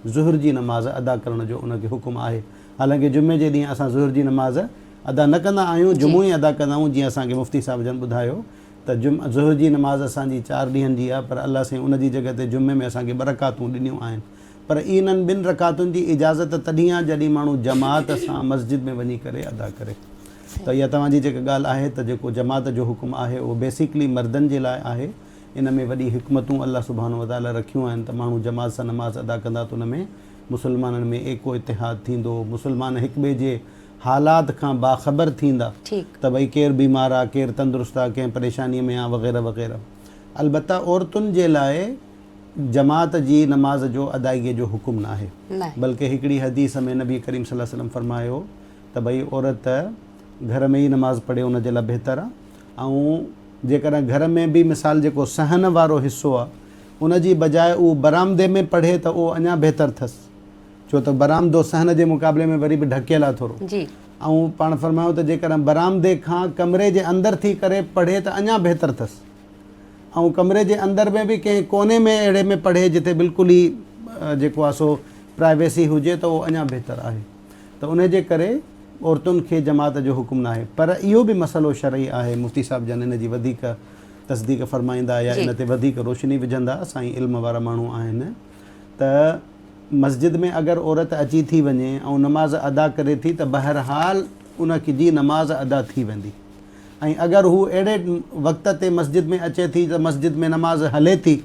ज़ुहर जी नमाज़ अदा करण जो उनखे हुकुम आहे। हालांकि जुमे जे ॾींहुं असां ज़ुहर जी नमाज़ अदा न कंदा आहियूं, जुमो ई अदा कंदा आहियूं। जीअं असांखे मुफ़्ती साहिब जन ॿुधायो त ज़ुहर जी नमाज़ असांजी 4 ॾींहंनि जी आहे, पर अलाह साईं उन जी जॻह ते जुमे में असांखे 2 रकातूं ॾिनियूं आहिनि। पर इन्हनि 2 रकातुनि जी इजाज़त तॾहिं आहे जॾहिं माण्हू जमात सां मस्जिद में वञी करे अदा करे। त इहा तव्हांजी जेका ॻाल्हि आहे त जेको जमात जो हुकुम आहे उहो बेसिकली मर्दनि जे लाइ आहे। इन में वॾी हिकमतूं अलाह सुब्हानो व तआला रखियूं आहिनि त माण्हू जमात सां नमाज़ अदा कंदा त उन में मुस्लमाननि में एको इतिहाद थींदो, मुस्लमान हिक ॿिए जे हालात खां बाख़बर थींदा त भई केरु बीमार आहे, केरु तंदुरुस्त आहे, कंहिं परेशानीअ में आहे वग़ैरह वग़ैरह। अलबत्ता औरतुनि जे लाइ जमात जी नमाज़ जो अदायगीअ जो हुकुम न आहे, बल्कि हिकिड़ी हदीस में नबी करीम सल्लल्लाहु अलैहि वसल्लम फरमायो त भई औरत घर में ई नमाज़ पढ़े उन जे लाइ बहितर आहे। ऐं जेकॾहिं घर में बि मिसाल जेको सहन वारो हिसो आहे उन जी बजाए उहो बरामदे में पढ़े त उहो अञा बहितर अथसि, छो त बरामदो सहन जे मुक़ाबले में वरी बि ढकियल आहे थोरो। ऐं पाण फरमायो त जेकॾहिं बरामदे खां कमरे जे अंदरि थी करे पढ़े त अञा बहितर अथसि, ऐं कमरे जे अंदरि में बि कंहिं कोने में अहिड़े में पढ़े जिते बिल्कुलु ई जेको आहे सो प्राइवेसी हुजे त उहो अञा बहितर आहे। त उन जे करे औरतुनि खे जमात जो हुकुम न आहे। पर इहो बि मसइलो शरई आहे, मुफ़्ती साहिब जन इन जी वधीक तस्दीक फरमाईंदा या इन ते वधीक रोशनी विझंदा, साईं इल्म वारा माण्हू आहिनि, त मस्जिद में अगरि औरत अची थी वञे ऐं नमाज़ अदा करे थी त बहरहाल उनखे जी नमाज़ अदा थी वेंदी। ऐं अगरि हू अहिड़े वक़्त ते मस्जिद में अचे थी त मस्जिद में नमाज़ हले थी,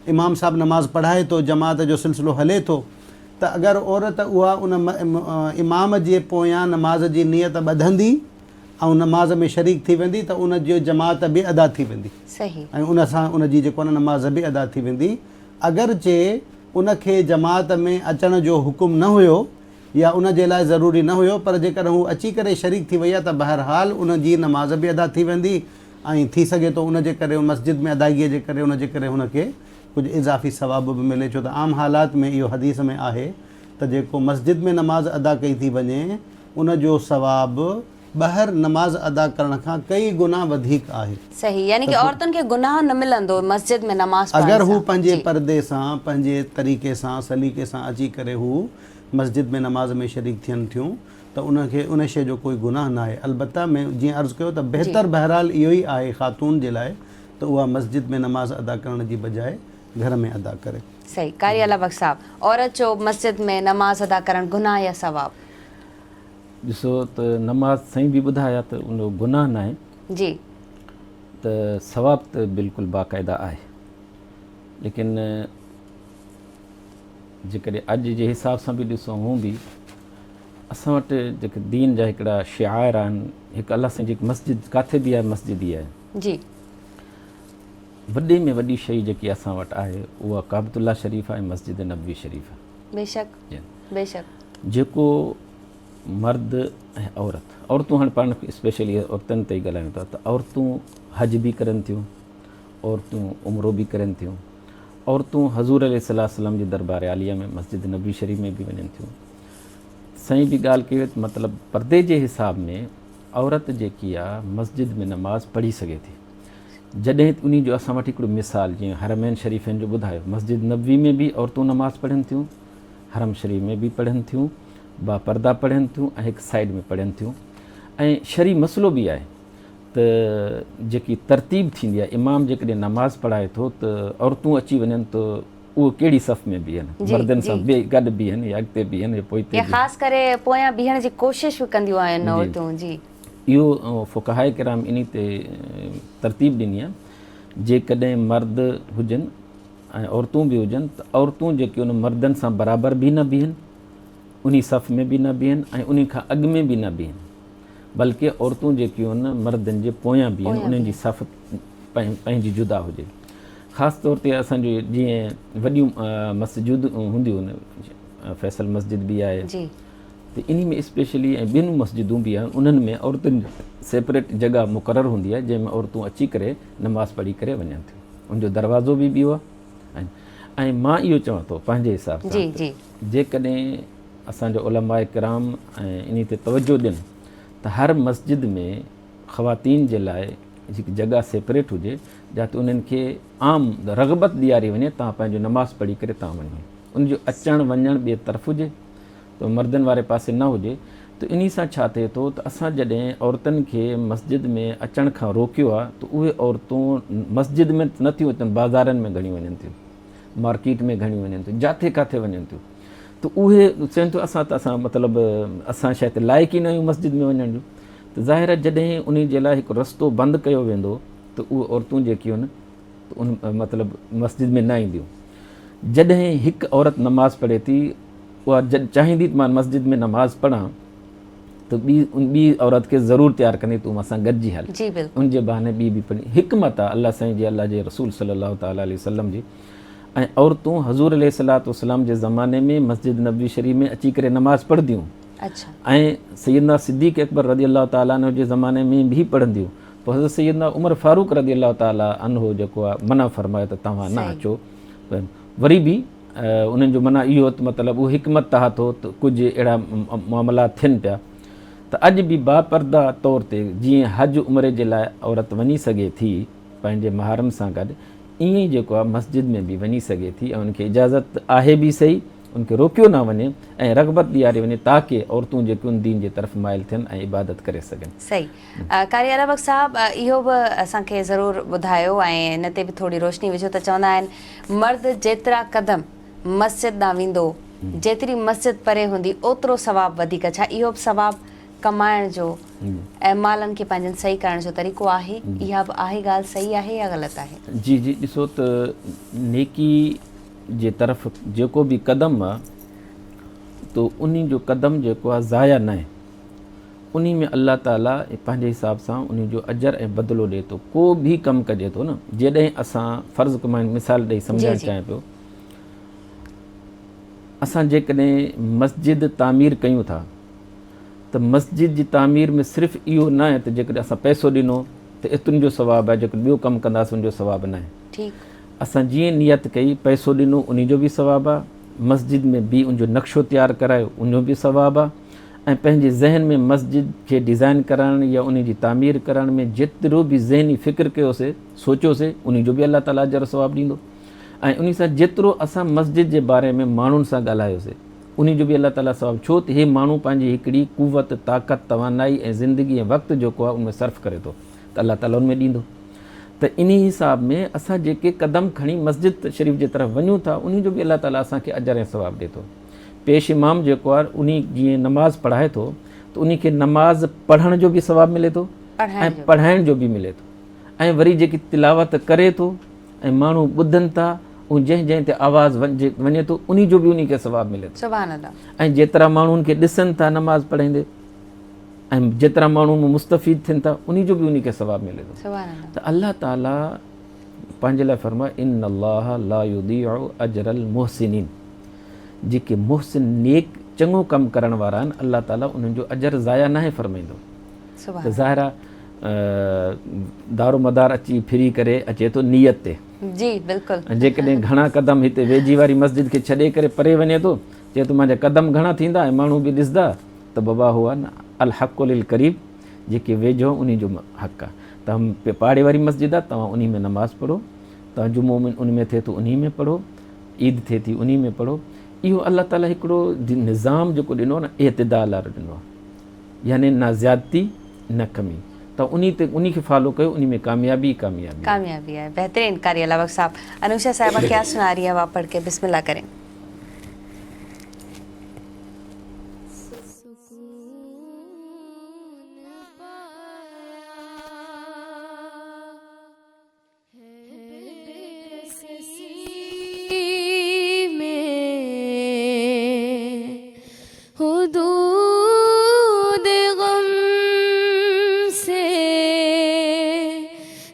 इमाम साहिबु नमाज़ पढ़ाए थो, जमात जो सिलसिलो हले थो, त अगरि औरत उहा उन इमाम जे पोयां नमाज़ जी नियत ॿधंदी ऐं नमाज़ में शरीक थी वेंदी त उन जो जमात बि अदा थी वेंदी ऐं उन सां उन जी जेको आहे नमाज़ बि अदा थी वेंदी। अगरचे उनखे जमात में अचण जो हुकुम न हुयो या उन जे लाइ ज़रूरी न हुयो, पर जेकॾहिं हू अची करे शरीक थी वई आहे त बहरहाल उन जी नमाज़ बि अदा थी वेंदी ऐं थी सघे थो उन जे करे मस्जिद में अदायगीअ जे करे उन जे करे हुनखे कुझु इज़ाफ़ी सवाब बि मिले। छो त आम हालात में इहो हदीस में आहे त जेको मस्जिद में नमाज़ अदा कई थी वञे उन जो सवाब ॿाहिरि नमाज़ अदा करण खां कई गुना वधीक आहे।
सही, यानी कि औरतुनि खे गुनाह न मिलंदो मस्जिद में नमाज़ पढ़ण सां।
अगरि हू पंहिंजे पर्दे सां, पंहिंजे तरीक़े सां, सलीक़े सां अची करे हू मस्जिद में नमाज़ में शरीक थियनि थियूं त उनखे उन शइ जो कोई गुनाह न आहे। अलबत्ता में जीअं अर्ज़ु कयो त बहितर बहरहाल इहो ई आहे ख़ातून जे लाइ त उहा मस्जिद में नमाज़ अदा करण जी बजाए घर में अदा करे।
सही। कारी अला बख्श साहब, औरत जो मस्जिद में नमाज़ अदा करण गुनाह या सवाब?
ॾिसो त नमाज़ साईं बि ॿुधाया त उन गुनाह न आहे
जी,
त सवाब त बिल्कुलु बाक़ाइदा आहे। लेकिन जेकॾहिं अॼु जे हिसाब सां बि ॾिसूं हूं बि असां वटि जेके दीन जा हिकिड़ा शिआर आहिनि, हिकु अलाह साईं जेकी मस्जिद किथे बि आहे मस्जिद ई आहे।
जी
वॾे में वॾी शइ जेकी असां वटि आहे उहा काबतुल्ला शरीफ़ आहे, मस्जिद नबवी शरीफ़ आहे।
बेशक बेशक।
जेको मर्द ऐं औरतूं हाणे पाण स्पेशली औरतुनि ते ई ॻाल्हायूं था, त औरतूं हज बि करनि थियूं, औरतूं उमिरो बि करनि थियूं, औरतूं हज़ूर अलैहिस्सलाम जी दरबार आलिया में मस्जिद नबी शरीफ़ में बि वञनि थियूं। साईं बि ॻाल्हि कई त मतिलबु परदे जे हिसाब में औरत जेकी आहे मस्जिद में नमाज़ पढ़ी सघे थी। जॾहिं उन जो असां वटि हिकिड़ो मिसाल जीअं हरमैन शरीफ़नि जो ॿुधायो, मस्जिद नबवी में बि औरतूं नमाज़ पढ़नि थियूं, हरम शरीफ़ में बि पढ़नि थियूं, बापर्दा पढ़नि थियूं ऐं हिकु साइड में पढ़नि थियूं। ऐं शरी मसइलो बि आहे त जेकी तरतीब थींदी आहे, इमाम जेकॾहिं नमाज़ पढ़ाए थो त औरतूं अची वञनि त उहो कहिड़ी सफ़ में बीहनि, मर्दनि सां गॾु बीहनि या अॻिते बीहनि या पोइते।
ख़ासि करे पोयां बीहण जी कोशिशि बि कंदियूं आहिनि औरतूं। जी
इहो फ़ुक़हाए किराम इन ते तरतीब ॾिनी आहे, जेकॾहिं मर्द हुजनि ऐं औरतूं बि हुजनि त औरतूं जेके उन मर्दनि सां बराबरि बि न बीहनि, उन सफ़ में बि न बीहनि ऐं उन खां अॻु में बि न बीहनि, बल्कि औरतूं जेकियूं आहिनि मर्दनि जे पोयां बीहनि, उन्हनि जी सफ़ पंहिंजी जुदा हुजे। ख़ासि तौर ते असांजो जीअं वॾियूं मस्जिदूं हूंदियूं आहिनि, फैसल मस्जिद बि आहे, त इन में स्पेशली ऐं ॿिनि मस्जिदूं बि आहिनि, उन्हनि में औरतुनि सेपरेट जॻह मुक़ररु हूंदी आहे जंहिंमें औरतूं अची करे नमाज़ पढ़ी करे वञनि थियूं। उनजो दरवाज़ो बि ॿियो आहे। ऐं मां इहो चवां थो पंहिंजे हिसाब सां, जेकॾहिं असांजो उलमाए किराम ऐं इन ते तवजो ॾियनि त हर मस्जिद में ख़वातीन जे लाइ जेकी जॻह सेपरेट हुजे, जिते उन्हनि खे आम रग़बत ॾियारी वञे, तव्हां पंहिंजो नमाज़ पढ़ी करे तव्हां वञो, उनजो अचणु वञणु ॿिए तरफ़ हुजे, त मर्दनि वारे पासे न हुजे। त इन सां छा थिए थो त असां जॾहिं औरतुनि खे मस्जिद में अचण खां रोकियो आहे त उहे औरतूं मस्जिद में नथियूं अचनि, बाज़ारनि में घणियूं वञनि थियूं, मार्केट में घणियूं वञनि थियूं, जिथे किथे वञनि थियूं। त उहे चवनि थियूं असां मतिलबु असां शायदि लाइक़ु ई न आहियूं मस्जिद में वञण जो। त ज़ाहिर आहे जॾहिं उन जे लाइ हिकु रस्तो बंदि कयो वेंदो त उहे औरतूं जेकियूं आहिनि त उन मतिलबु मस्जिद में न ईंदियूं। जॾहिं हिकु औरत नमाज़ पढ़े थी, उहा चाहींदी त मां मस्जिद में नमाज़ पढ़ां, त ॿी औरत खे ज़रूरु तयारु कंदी तूं असां गॾिजी हल, उनजे बहाने ॿी बि पढ़ी। हिकमत आहे अल्लाह साईं जी, अल्लाह जे रसूल सल्लल्लाहु तआला अलैहि वसल्लम जी। ऐं औरतूं हज़ूर अलैहिस्सलातु वस्सलाम जे ज़माने में मस्जिद नबवी शरीफ़ में अची करे नमाज़ पढ़ंदियूं। ऐं सैयदना सिद्दीक़ अकबर रज़ी अल्लाह ताला अन्हु जे ज़माने में बि पढ़ंदियूं। पोइ हज़रत सैयदना उमर फारूक रज़ी अल्लाह ताला अन्हु जेको आहे मना फरमायो त तव्हां न अचो। वरी बि उन्हनि जो माना इहो त मतिलबु उहो हिकमत तां थो त कुझु अहिड़ा मामला थियनि पिया त अॼु बि बापर्दा तौर ते जीअं हज उमिरे जे लाइ औरत वञी सघे थी पंहिंजे महरम सां गॾु, ईअं ई जेको आहे मस्जिद में बि वञी सघे थी ऐं उनखे इजाज़त आहे बि सही, उनखे रोकियो न वञे ऐं रग़बत ॾियारी वञे ताकी औरतूं जेकियूं आहिनि दीन जे तरफ़ माइल थियनि ऐं इबादत करे सघनि।
सही। कारी अलाबक साहब, इहो बि असांखे ज़रूरु ॿुधायो ऐं इन ते बि थोरी रोशनी विझो त चवंदा आहिनि मर्द जेतिरा क़दम मस्जिद ॾांहुं वेंदो, जेतिरी मस्जिद परे हूंदी ओतिरो सवाबु वधीक। छा इहो बि सवाबु कमाइण जो ऐं मालनि खे पंहिंजनि सही करण जो तरीक़ो आहे? इहा बि आहे ॻाल्हि, सही आहे या ग़लति आहे?
जी जी, ॾिसो त नेकी जे तरफ़ जेको बि क़दम आहे त उन जो क़दम जेको आहे ज़ाया न आहे, उन में अल्लाह ताला पंहिंजे हिसाब सां उन जो अजर ऐं बदिलो ॾिए थो। को बि कमु कजे थो न, जॾहिं असां फ़र्ज़ु कमाइण मिसाल ॾेई सम्झाइणु चाहियां पियो, असां जेकॾहिं मस्जिद तामीर कयूं था त मस्जिद जी तामीर में सिर्फ़ु इहो न आहे त जेकॾहिं असां पैसो ॾिनो त एतिरनि जो सवाबु आहे, जेको ॿियो कमु कंदासीं उनजो सवाबु न आहे। असां जीअं नियत कई पैसो ॾिनो उन जो बि सवाबु आहे, मस्जिद में बि उनजो नक्शो तयारु करायो उनजो बि सवाबु आहे, ऐं पंहिंजे ज़हन में मस्जिद खे डिज़ाइन करण या उन जी तामीर करण में जेतिरो बि ज़हनी फ़िक्र कयोसीं सोचियोसीं उन जो बि अल्लाह ताला अजर सवाबु ॾींदो। ऐं उन सां जेतिरो असां मस्जिद जे बारे में माण्हुनि सां ॻाल्हायोसीं उन जो बि अल्लाह ताला सवाबु, छो त इहे माण्हू पंहिंजी हिकिड़ी कुवत ताक़त तवानाई ऐं ज़िंदगी ऐं वक़्तु जेको आहे उनमें सर्फ़ करे थो त अल्लाह ताला उनमें ॾींदो। त इन हिसाब में असां जेके क़दम खणी मस्जिद शरीफ़ जे तरफ़ वञूं था उन जो बि अल्लाह ताला असांखे अजर ऐं सवाबु ॾिए थो। पेश इमाम जेको आहे उन जीअं नमाज़ पढ़ाए थो त उन खे नमाज़ पढ़ण जो बि सवाबु मिले थो ऐं पढ़ाइण जो बि मिले थो, ऐं वरी जेकी तिलावत करे थो ऐं माण्हू ॿुधनि था उन जंहिं जंहिं ते आवाज़ु वञे थो उन जो बि उन खे सवाबु मिले थो।
सुभान अल्लाह।
ऐं जेतिरा माण्हुनि खे ॾिसनि था नमाज़ पढ़ंदे ऐं जेतिरा माण्हू मुस्तफ़ीद थियनि था उन जो बि उन खे सवाबु मिले थो।
सुभान अल्लाह।
त अल्लाह ताला पंहिंजे लाइ फरमाए इन अल्लाह ला युदीउ अजरल मुहसिनीन, जेके मुहसिन नेक चङो कमु करण वारा आहिनि अल्लाह ताला उन्हनि जो अजर ज़ाया नाहे फरमाईंदो।
सुभान
त ज़ाहिर आहे दारो मदार अची फिरी करे अचे थो नियत ते।
जी बिल्कुलु।
ऐं जेकॾहिं घणा क़दम हिते वेझी वारी मस्जिद खे छॾे करे परे वञे थो, चए थो मुंहिंजा क़दम घणा थींदा ऐं माण्हू बि ॾिसंदा, त बाबा हुआ न अल हक़ लिल करीब, जेके वेझो उन जो हक़ आहे। त पाड़े वारी मस्जिद आहे, तव्हां उन में नमाज़ पढ़ो, तव्हां जुमो उन में थिए थो उन में पढ़ो, ईद थिए थी उन में पढ़ो। इहो अल्लाह ताला हिकिड़ो निज़ाम जेको ॾिनो आहे न एतिदाल वारो ॾिनो आहे, यानी न ज़्यादती न कमी। त उन खे फॉलो कयो, उन में कामयाबी
कामयाबी है। बेहतरीन कारी अल्लाह बख्श साहब। अनुषा साहिबा क्या सुना रही है, आप पढ़ के बिस्मिल्लाह करें।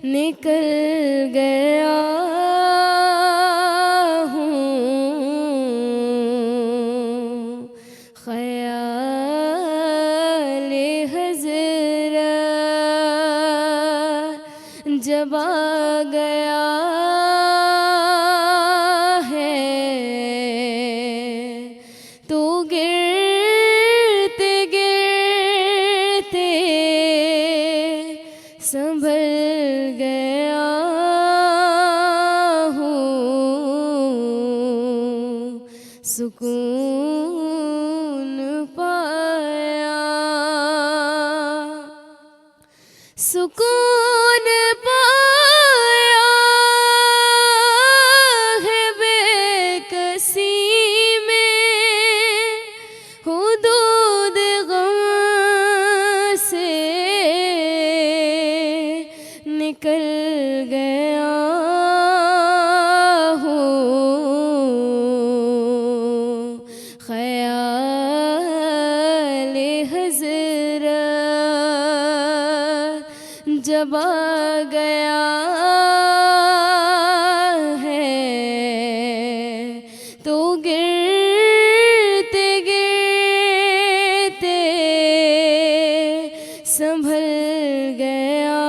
निकल गया हूँ ख्याल हज़रत जब आ गया है तो गिरते गिरते संभल गया हूँ, सुकून पाया, सुकून पाया है बेकसी में, हुदूद गम से निकल गया हूँ, ख्याल हज़रत जब आ गया है तो गिरते गिरते संभल गया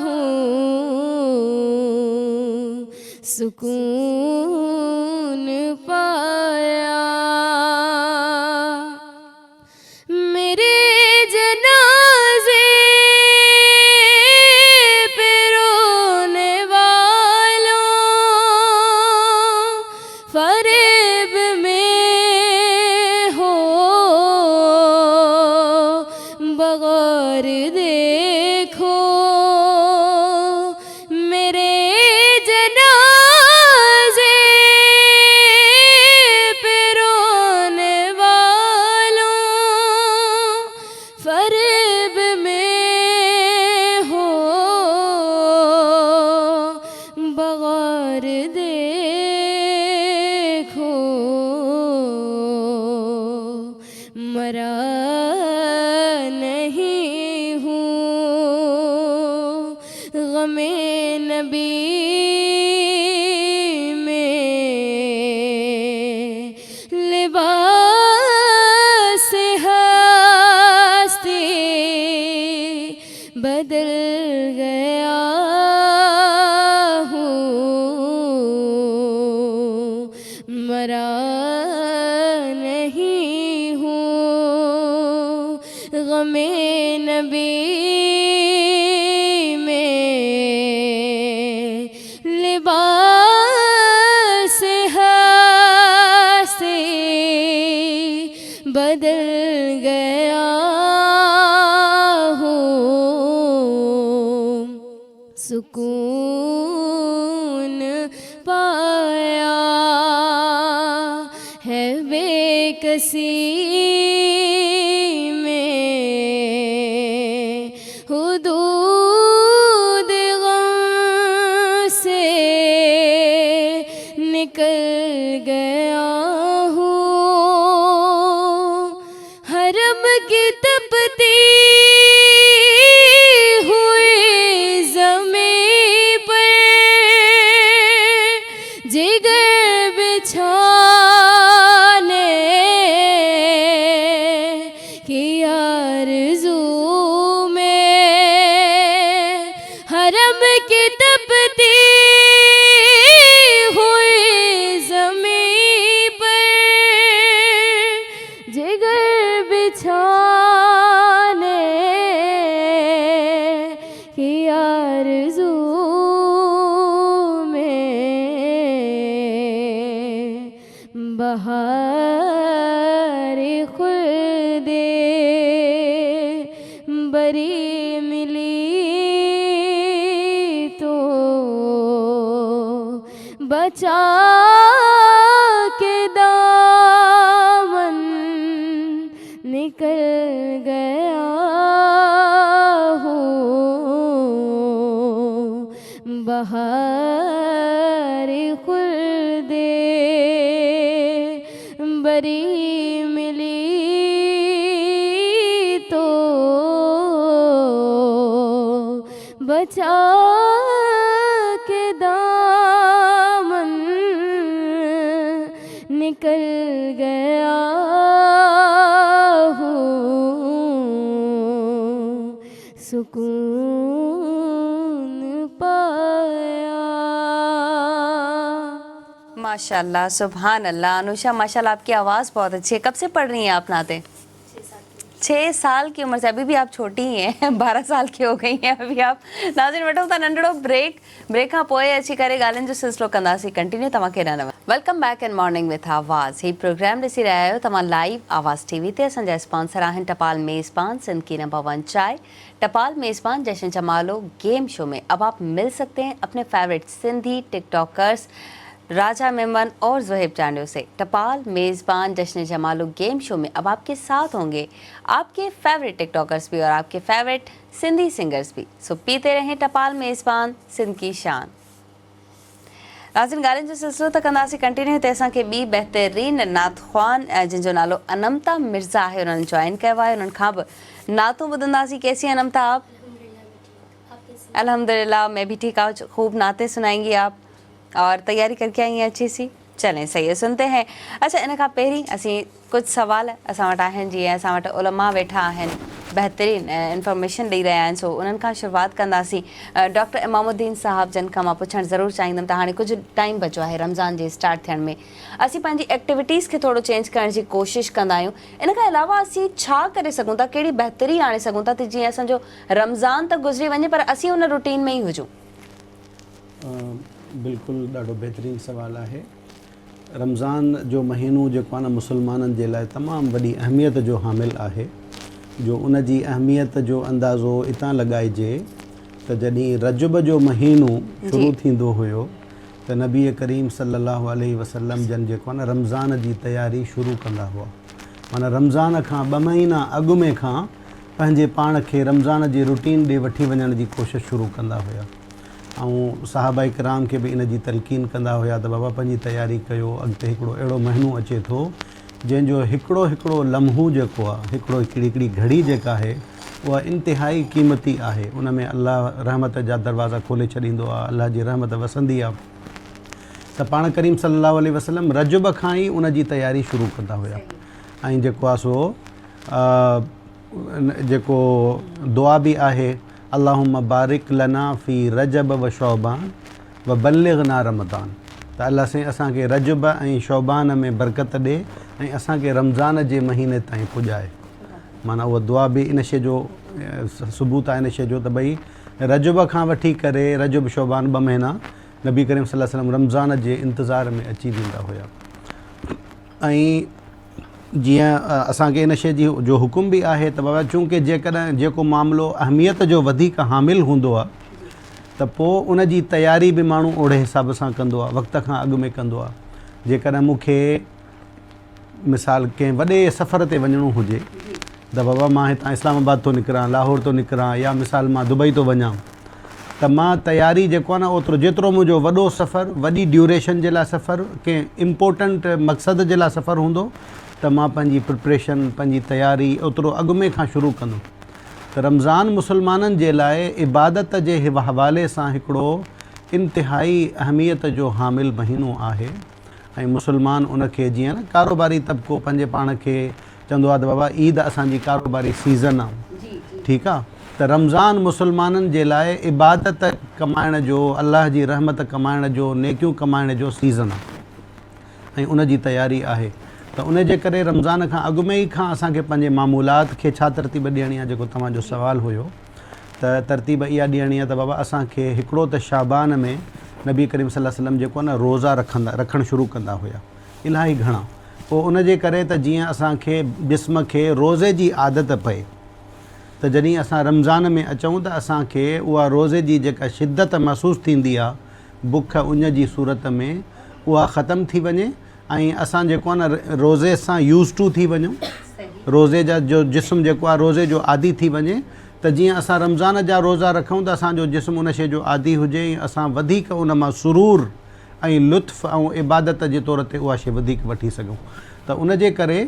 हूँ, सुकून पाया। मेरे जनाजे पे रोने वालों फरेब में हो बगौर देखो, मेरे जनाजे पे रोने वालों फरेब में हो बगौर देखो, मरा नहीं हूँ गमे नबी में, लिबास हस्ती बदल गया हूँ, मरा नहीं हूँ गमे नबी में, लिबास हस्ती बदल गया हूँ, सुकून पाया है बेकसी में, हुदूद गम से हरम की तपती हुई ज़मीं पर जिगर बिछाने की आरज़ू में, हरम की तपती हुई ज़मीं पर जिगर बिछाने की आरज़ू में, बहार खुल्दे बरी मिली तो बचा के दामन निकल गया हूँ, बहार खुल्दे बरी मिली तो बचा के दामन निकल गया हूँ, सुकून पाया।
माशाल्लाह, सुभान अल्लाह। अनुषा, माशाल्लाह आपकी आवाज़ बहुत अच्छी है। कब से पढ़ रही हैं आप नाते? 6 साल की उम्र से। अभी भी आप छोटी ही हैं, 12 साल की हो गई हैं अभी आप। नाज़रीन, वठूं था नंढड़ो ब्रेक खां पोइ अची करे ॻाल्हियुनि जो सिलसिलो कंदासीं कंटिन्यू। तव्हां केॾा न welcome back in morning with आवाज़। ही प्रोग्राम ॾिसी रहिया आहियो तव्हां लाइव आवाज़ टीवी ते। असांजा स्पॉन्सर आहिनि टपाल मेज़बान, सिंध की नंबर 1 चाय। टपाल मेज़बान जश्न जमालो गेम शो में अब आप मिल सकते हैं अपने फेवरेट सिंधी टिकटॉकर्स राजा मेमन और ज़ुहैब चांडियो से। टपाल मेज़बान जश्न जमालो गेम शो में अब आपके साथ होंगे आपके फेवरेट टिकटॉकर्स भी और आपके फेवरेट सिंधी सिंगर्स भी। सो पीते रहें टपाल मेज़बान, सिंध की शान। नाज़रीन, ॻाल्हियुनि जो सिलसिलो त कंदासीं कंटिन्यू। हिते असांखे ॿी बहितरीन नातख़्वान जिन जो नालो अनमता मिर्ज़ा आहे, उन्हनि जॉइन कयो आहे। उन्हनि खां बि नातो ॿुधंदासीं। कैसी अनमता आप? अल्हम्दुलिल्लाह, मैं भी ठीक हूँ। खूब नाते सुनाएंगी आप और तैयारी करके आई हैं अच्छी सी। चलें, सही है, सुनते हैं। अच्छा, इन खां पहिरीं असीं कुझु सवाल असां वटि आहिनि, जीअं असां वटि उलमा वेठा आहिनि, बहितरीन इंफॉर्मेशन ॾेई रहिया आहिनि। सो उन्हनि खां शुरूआत कंदासीं। डॉक्टर इमामुद्दीन साहब जन खां मां पुछणु ज़रूरु चाहींदमि त हाणे कुझु टाइम बचो आहे रमज़ान जे स्टार्ट थियण में, असीं पंहिंजी एक्टिविटीज़ खे थोरो चेंज करण जी कोशिशि कंदा आहियूं। इन खां अलावा असीं छा करे सघूं था, कहिड़ी बहितरी आणे सघूं था त जीअं असांजो रमज़ान त गुज़री वञे पर असीं उन रूटीन में ई हुजूं?
बिल्कुलु, ॾाढो बहितरीनु सुवालु आहे। रमज़ान जो महीनो जेको आहे न मुसलमाननि जे लाइ तमामु वॾी अहमियत जो हामिल आहे, जो उन जी अहमियत जो अंदाज़ो इतां लॻाइजे त जॾहिं रजब जो महीनो शुरू थींदो हुयो त नबी करीम सल्लल्लाहु अलैहि वसल्लम जन जेको आहे न रमज़ान जी तयारी शुरू कंदा हुआ। माना रमज़ान खां 2 महीना अॻु में खां पंहिंजे पाण खे रमज़ान जी रूटीन ॾे वठी वञण जी कोशिशि शुरू कंदा हुया। ऐं सहाबा किराम खे बि इन जी तलक़ीन कंदा हुया त बाबा पंहिंजी तयारी कयो, अॻिते हिकिड़ो अहिड़ो महीनो अचे थो जंहिंजो हिकिड़ो लम्हो जेको आहे, हिकिड़ी घड़ी जेका आहे उहा इंतिहाई क़ीमती आहे। उन में अल्लाह रहमत जा दरवाज़ा खोले छॾींदो आहे, अल्लाह जी रहमत वसंदी आहे। त पाण करीम सल्लल्लाहु अलैहि वसल्लम रजब खां ई उन जी तयारी शुरू कंदा हुया। ऐं जेको आहे सो जेको दुआ बि आहे, अल्लाहुम्मा बारिक लना फ़ी रजब व शौबान व बल्लिग़ना रमज़ान। त अल्लाह से असांखे रजब ऐं शौबान में बरकत ॾे ऐं असांखे रमज़ान जे महीने ताईं पुॼाए। माना उहा दुआ बि इन शइ जो सबूत आहे इन शइ जो त भई रजब खां वठी करे रजब शौबान 2 महीना नबी करीम सल्लल्लाहु अलैहि वसल्लम रमज़ान जे इंतज़ार में अची वेंदा हुया। ऐं जीअं असांखे इन शइ जो हुकुम बि आहे त बाबा चूंकि जेकॾहिं जेको मामिलो अहमियत जो वधीक हामिल हूंदो आहे त पोइ उन जी तयारी बि माण्हू ओड़े हिसाब सां कंदो आहे, वक़्त खां अॻु में कंदो आहे। जेकॾहिं मूंखे मिसाल कंहिं वॾे सफ़र ते वञिणो हुजे त बाबा मां हितां इस्लामाबाद थो निकिरां, लाहौर थो निकिरां, या मिसाल मां दुबई थो वञां, त मां तयारी जेको आहे न ओतिरो जेतिरो मुंहिंजो वॾो सफ़रु, वॾी ड्यूरेशन जे लाइ सफ़रु, कंहिं इम्पोर्टेंट मक़सद जे लाइ सफ़रु हूंदो, त मां पंहिंजी प्रिपरेशन पंहिंजी तयारी ओतिरो अॻु में खां शुरू कंदुमि। त रमज़ान मुसलमाननि जे लाइ इबादत जे हवाले सां हिकिड़ो इंतिहाई अहमियत जो हामिल महीनो आहे ऐं मुसलमान उनखे जीअं न कारोबारी तबिको पंहिंजे पाण खे चवंदो आहे त बाबा ईद असांजी कारोबारी सीज़न आहे, ठीकु आहे। त रमज़ान मुसलमाननि जे लाइ इबादत कमाइण जो, अलाह जी रहमत कमाइण जो, नेकियूं कमाइण जो सीज़न आहे ऐं उन जी तयारी आहे। त उन जे करे रमज़ान खां अॻु में ई खां असांखे पंहिंजे मामूलात खे छा तरतीब ॾियणी आहे, जेको तव्हांजो सुवालु हुयो, त तरतीब इहा ॾियणी आहे त बाबा असांखे हिकिड़ो त शाबान में नबी करीम सल्लल्लाहु अलैहि वसल्लम जेको आहे न रोज़ा रखणु शुरू कंदा हुया, इलाही घणा। पोइ उन जे करे त जीअं असांखे जिस्म खे रोज़े जी आदत पए, त जॾहिं असां रमज़ान में अचूं त असांखे उहा रोज़े जी जेका शिदत महसूसु थींदी आहे, बुख उञ जी सूरत में, उहा ख़तमु थी वञे ऐं असां जेको आहे न रोज़े सां यूज़ टू थी वञूं, रोज़े जा जो जिस्म जेको आहे रोज़े जो आदी थी वञे। त जीअं असां रमज़ान जा रोज़ा रखूं त असांजो जिस्म उन शइ जो आदी हुजे ऐं असां वधीक उन मां सुरूर ऐं लुत्फ़ ऐं इबादत जे तौर ते उहा शइ वधीक वठी सघूं। त उन जे करे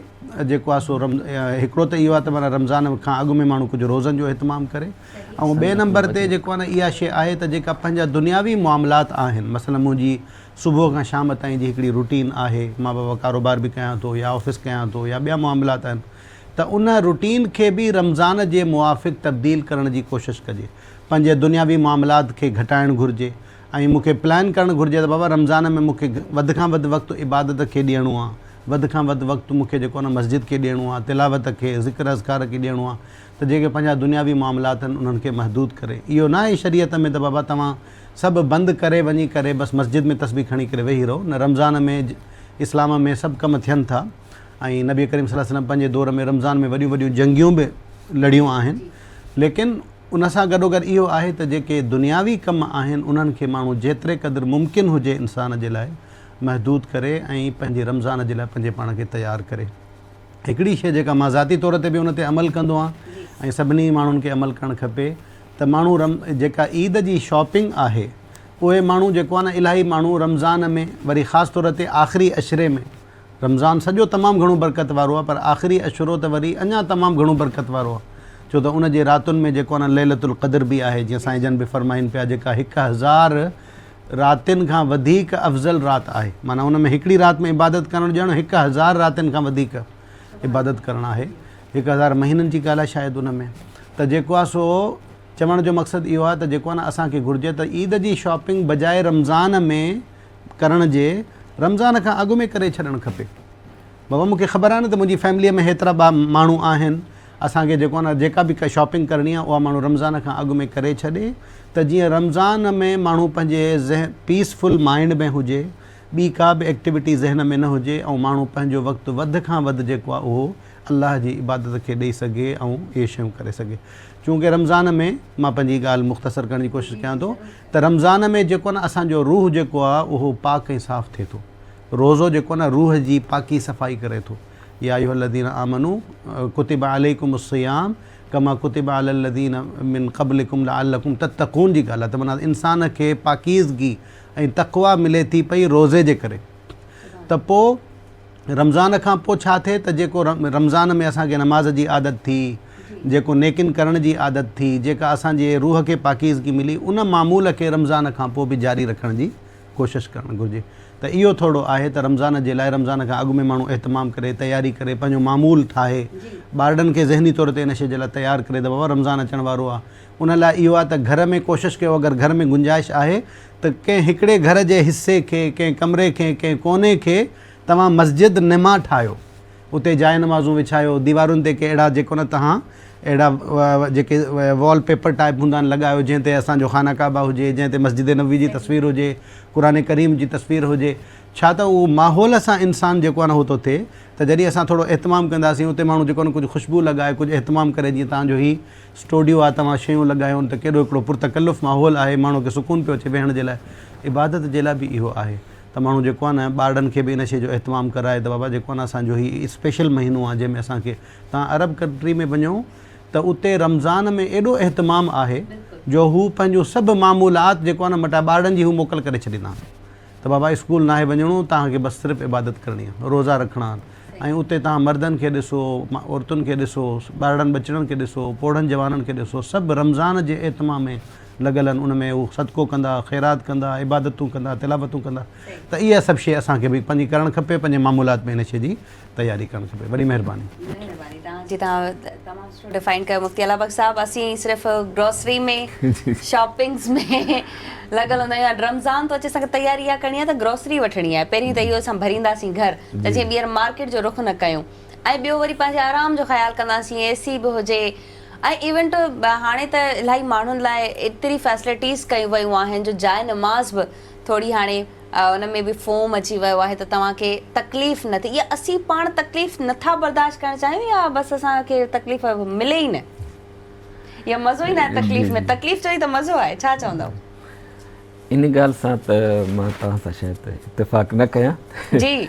जेको आहे सो हिकिड़ो त इहो आहे त माना रमज़ान खां अॻु में माण्हू कुझु रोज़नि जो इहतमाम करे, ऐं ॿिए नंबर ते जेको आहे न इहा शइ आहे त जेका पंहिंजा दुनियावी मामलात आहिनि, मसइलन मुंहिंजी सुबुह खां शाम ताईं जी हिकिड़ी रूटीन आहे, मां बाबा कारोबार बि कयां थो या ऑफ़िस कयां थो या ॿिया मामलात आहिनि, त उन रूटीन खे बि रमज़ान जे मुआफ़िक़ तब्दील करण जी कोशिशि कजे। पंहिंजे दुनियावी मामलात खे घटाइणु घुरिजे ऐं मूंखे प्लान करणु घुरिजे त बाबा रमज़ान में मूंखे वधि खां वधि वक़्तु इबादत खे ॾियणो आहे, वधि खां वधि वक़्तु मूंखे जेको आहे न मस्जिद खे ॾियणो आहे, तिलावत खे, ज़िक्र अज़कार खे ॾियणो आहे। त जेके पंहिंजा दुनियावी मामलात आहिनि उन्हनि खे महदूद करे। इहो न आहे शरीयत में त बाबा तव्हां सभु बंदि करे वञी करे बसि मस्जिद में तस्बीह खणी करे वेही रहो। न, रमज़ान में इस्लाम में सभु कम थियनि था ऐं नबी करीम सल्लल्लाहु अलैहि वसल्लम पंहिंजे दौर में रमज़ान में वॾियूं वॾियूं जंगियूं बि लड़ियूं आहिनि, लेकिन उन सां गॾोगॾु इहो आहे त जेके दुनियावी कम आहिनि उन्हनि खे माण्हू जेतिरे क़दुरु मुमकिन हुजे इंसान जे लाइ महदूद करे ऐं पंहिंजे रमज़ान जे लाइ पंहिंजे पाण खे तयारु करे। हिकिड़ी शइ जेका मां ज़ाती तौर ते बि उन ते अमल कंदो आहियां ऐं सभिनी माण्हुनि खे अमल करणु खपे त माण्हू जेका ईद जी शॉपिंग आहे उहे माण्हू जेको आहे न इलाही माण्हू रमज़ान में वरी ख़ासि तौर ते आख़िरी अशरे में, रमज़ान सॼो तमामु घणो बरकत वारो आहे पर आख़िरी अशरो त वरी अञा तमामु घणो बरकत वारो आहे, छो त उन जे रातुनि में जेको आहे न लैलतुल क़द्र बि आहे, जीअं साईं जन बि फरमाइनि पिया, जेका 1000 रातिनि खां वधीक अफ़ज़ल राति आहे। माना उन में हिकिड़ी राति में इबादत करणु ॼण 1000 रातिनि खां वधीक इबादत करणु आहे, 1000 महीननि जी ॻाल्हि आहे शायदि उन में। त जेको आहे सो चवण जो मक़सदु इहो आहे त जेको आहे न असांखे घुरिजे त ईद जी शॉपिंग बजाए रमज़ान में करण जे रमज़ान खां अॻु में करे छॾणु खपे। बाबा मूंखे ख़बर आहे न त मुंहिंजी फैमिलीअ में हेतिरा माण्हू आहिनि, असांखे जेको आहे न जेका बि शॉपिंग करणी आहे उहा माण्हू रमज़ान खां अॻु में करे छॾे, त जीअं रमज़ान में माण्हू पंहिंजे पीसफुल माइंड में हुजे, ॿी का बि एक्टिविटी ज़हन में न हुजे ऐं माण्हू पंहिंजो वक़्तु वधि खां वधि जेको आहे उहो अलाह जी इबादत खे ॾेई सघे ऐं इहे शयूं करे सघे। चूंकि रमज़ान में मां पंहिंजी ॻाल्हि मुख़्तसर करण जी कोशिशि कयां थो त रमज़ान में जेको आहे न असांजो रूह जेको आहे उहो पाक ऐं साफ़ु थिए थो। रोज़ो जेको आहे न रूह जी पाकी सफ़ाई करे थो। या अय्युहल्लज़ीन आमनू कुतिब अलैकुमुस्सियाम कमा कुतिब अलल्लज़ीन मिन क़ब्लिकुम लअल्लकुम तत्तक़ून जी ॻाल्हि आहे। त माना इंसान खे पाकीज़गी ऐं तक़वा मिले थी पई रोज़े जे करे। त पोइ रमज़ान खां पोइ छा थिए त जेको रमज़ान में असांखे नमाज़ जी आदत थी, जेको नेकिन करण जी आदत थी, जेका असांजे रूह खे पाकीज़गी मिली, उन मामूल खे रमज़ान खां पोइ बि जारी रखण जी कोशिशि करणु घुरिजे। त इहो थोरो आहे त रमज़ान जे लाइ रमज़ान खां अॻु में माण्हू एहतमाम करे, तयारी करे, पंहिंजो मामूल ठाहे, ॿारनि खे ज़हनी तौर ते इन शइ जे लाइ तयारु करे त बाबा रमज़ान अचण वारो आहे। उन लाइ इहो आहे त घर में कोशिशि कयो, अगरि घर में गुंजाइश आहे त कंहिं हिकिड़े घर जे हिसे खे, कंहिं कमरे खे, कंहिं कोने खे तव्हां मस्जिद निमा ठाहियो, उते जाइ नमाज़ूं विछायो, दीवारुनि ते के अहिड़ा जेको न तव्हां अहिड़ा जेके वॉलपेपर टाइप हूंदा आहिनि लॻायो, जंहिं ते असांजो खाना काबा हुजे, जंहिं ते मस्जिद नबी जी तस्वीर हुजे, क़ुरान करीम जी तस्वीर हुजे। छा त उहो माहौल सां इंसानु जेको आहे न उहो थो थिए त जॾहिं असां थोरो एहतमाम कंदासीं, उते माण्हू जेको न कुझु ख़ुशबू लॻाए, कुझु एहतमाम करे, जीअं तव्हांजो ही स्टूडियो आहे, तव्हां शयूं लॻायो त केॾो हिकिड़ो पुरतकल्लुफ़ माहौल आहे, माण्हू खे सुकून पियो अचे वेहण जे लाइ। इबादत जे लाइ बि इहो आहे त माण्हू जेको आहे न ॿारनि खे बि इन शइ जो एहतमाम कराए त बाबा जेको आहे न असांजो ही स्पेशल महीनो आहे जंहिंमें असांखे, तव्हां अरब कंट्री में वञो त उते रमज़ान में एॾो एहतमाम आहे जो हू पंहिंजो सभु मामूलात जेको आहे न मटा ॿारनि जी हू मोकल करे छॾींदा त बाबा स्कूल नाहे वञिणो, तव्हांखे बसि सिर्फ़ु इबादत करणी आहे, रोज़ा रखणा, ऐं उते तव्हां मर्दनि खे ॾिसो, औरतुनि खे ॾिसो, ॿारनि बचड़नि खे ॾिसो, पोढ़नि जवाननि खे ॾिसो, सभु रमज़ान जे एतमा में लॻल आहिनि। उन में उहो सदको कंदा, ख़ैरात कंदा, इबादतूं कंदा, तिलावतूं कंदा। त इहा सभु शइ असांखे बि पंहिंजी करणु खपे, पंहिंजे मामूलात में हिन शइ जी तयारी करणु खपे। वॾी महिरबानी।
जी तव्हां तमामु सुठो डिफाइन कयो मुफ्ती अलाबक साहब। असीं सिर्फ़ु ग्रोसरी में शॉपिंग्स में लॻल हूंदा आहियूं। रमज़ान थो अचे, असांखे तयारी इहा करणी आहे त ग्रोसरी वठणी आहे। पहिरीं त इहो असां भरींदासीं घर, त जीअं ॿीहर मार्केट जो रुख न कयूं। ऐं ॿियो वरी पंहिंजे आराम जो ख़्यालु कंदासीं, AC बि हुजे। ऐं इवेंट हाणे त इलाही माण्हुनि लाइ एतिरी फैसिलिटीज़ कयूं वियूं आहिनि जो जाइ नमाज़ बि थोरी हाणे उन में बि फोम अची वियो आहे त तव्हांखे तकलीफ़ न थिए। इहा असीं पाण तकलीफ़ नथा बर्दाश्त करणु चाहियूं या बसि असांखे तकलीफ़ मिले ई न, या मज़ो ई न आहे तकलीफ़ में? तकलीफ़ चई त मज़ो आहे, छा चवंदव?
इन ॻाल्हि सां त मां तव्हां सां शायदि इतफ़ाक़ न कयां
जी।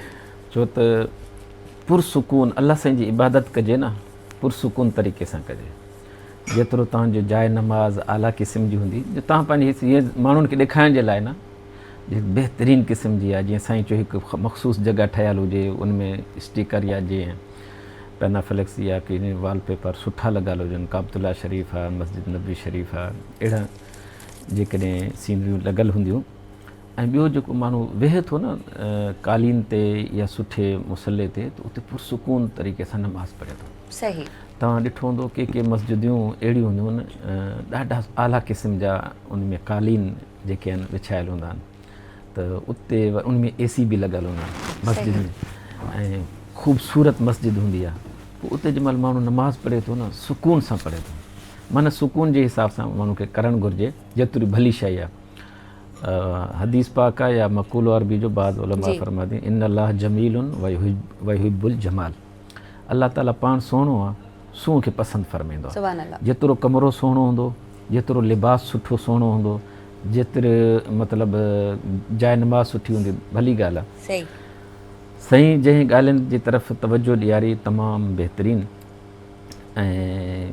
छो त पुरसुकून अलाह साईं जी इबादत कजे न, पुरसुकून तरीक़े सां कजे। जेतिरो तव्हांजो जाइ नमाज़ आला क़िस्म जी हूंदी, जो तव्हां पंहिंजी हीअं माण्हुनि खे ॾेखारण जे लाइ न, बहितरीनु क़िस्म जी आहे। जीअं साईं चयो हिकु मख़सूसु जॻह ठहियलु हुजे, उन में स्टिकर या जीअं पेनाफ्लेक्स या की वॉलपेपर सुठा लॻल हुजनि, काबतुल्ला शरीफ़ आहे, मस्जिद नबी शरीफ़ आहे, अहिड़ा जेकॾहिं सीनरियूं लॻल हूंदियूं। ऐं ॿियो जेको माण्हू वेहे थो न कालीन ते या सुठे मुसले ते, त उते पुरसुकून तरीक़े सां नमाज़ पढ़े थो।
सही।
तव्हां ॾिठो हूंदो के मस्जिदियूं अहिड़ियूं हूंदियूं आहिनि, ॾाढा आला क़िस्म जा उन में कालीन जेके आहिनि विछायल हूंदा आहिनि, त उते उन में AC बि लॻल हूंदा आहिनि मस्जिद में, ऐं ख़ूबसूरत मस्जिद हूंदी आहे। पोइ उते जंहिं महिल माण्हू नमाज़ पढ़े थो न, सुकून सां पढ़े थो। माना सुकून जे हिसाब सां माण्हू खे करणु घुरिजे, जेतिरी भली शइ आहे। हदीस पाक आहे या मक़ूलो अरबी जो बाद उलमा फरमाती, इन अल्लाह जमीलुन व युहिब्बुल जमाल। अल्लाह ताला पाण सुहिणो आहे, सूंह खे पसंदि फरमाईंदो आहे। जेतिरो कमरो सुहिणो हूंदो, जेतिरो लिबास सुठो सुहिणो हूंदो, जेतिरे मतिलबु जाइ नमाज़ सुठी हूंदी, भली ॻाल्हि आहे। साईं जंहिं ॻाल्हियुनि जी तरफ़ तवजो ॾियारी तमामु बहितरीनु। ऐं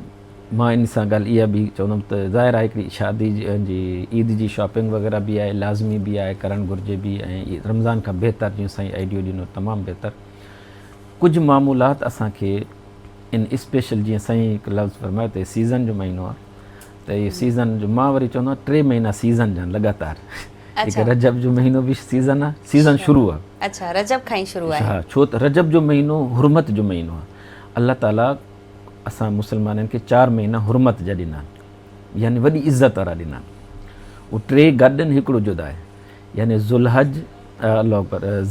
मां इन सां ॻाल्हि इहा बि चवंदुमि त ज़ाहिर आहे हिकिड़ी शादी जी ईद जी शॉपिंग वग़ैरह बि आहे, लाज़मी बि आहे, करणु घुरिजे बि। ऐं रमज़ान खां बहितर जीअं साईं आइडियो ॾिनो, तमामु बहितर। कुझु मामूलात असांखे इन स्पेशल, जीअं साईं हिकु लफ़्ज़ फरमायो त सीज़न जो महीनो आहे, त इहे सीज़न जो मां वरी चवंदो आहियां 3 महीना सीज़न जा लगातार। हिकु रजब जो महीनो बि सीज़न आहे, सीज़न शुरू आहे।
अच्छा, रजब खां ई शुरू आहे।
हा, छो त रजब जो महीनो हुरमत जो महीनो आहे। अल्लाह ताला असां मुस्लमाननि खे 4 महीना हुरमत जा ॾिना आहिनि, यानी वॾी इज़त वारा ॾिना आहिनि। उहे 3 गॾु हिकिड़ो जुदा आहे, यानी ज़ुल्हज, अल्लाह अकबर,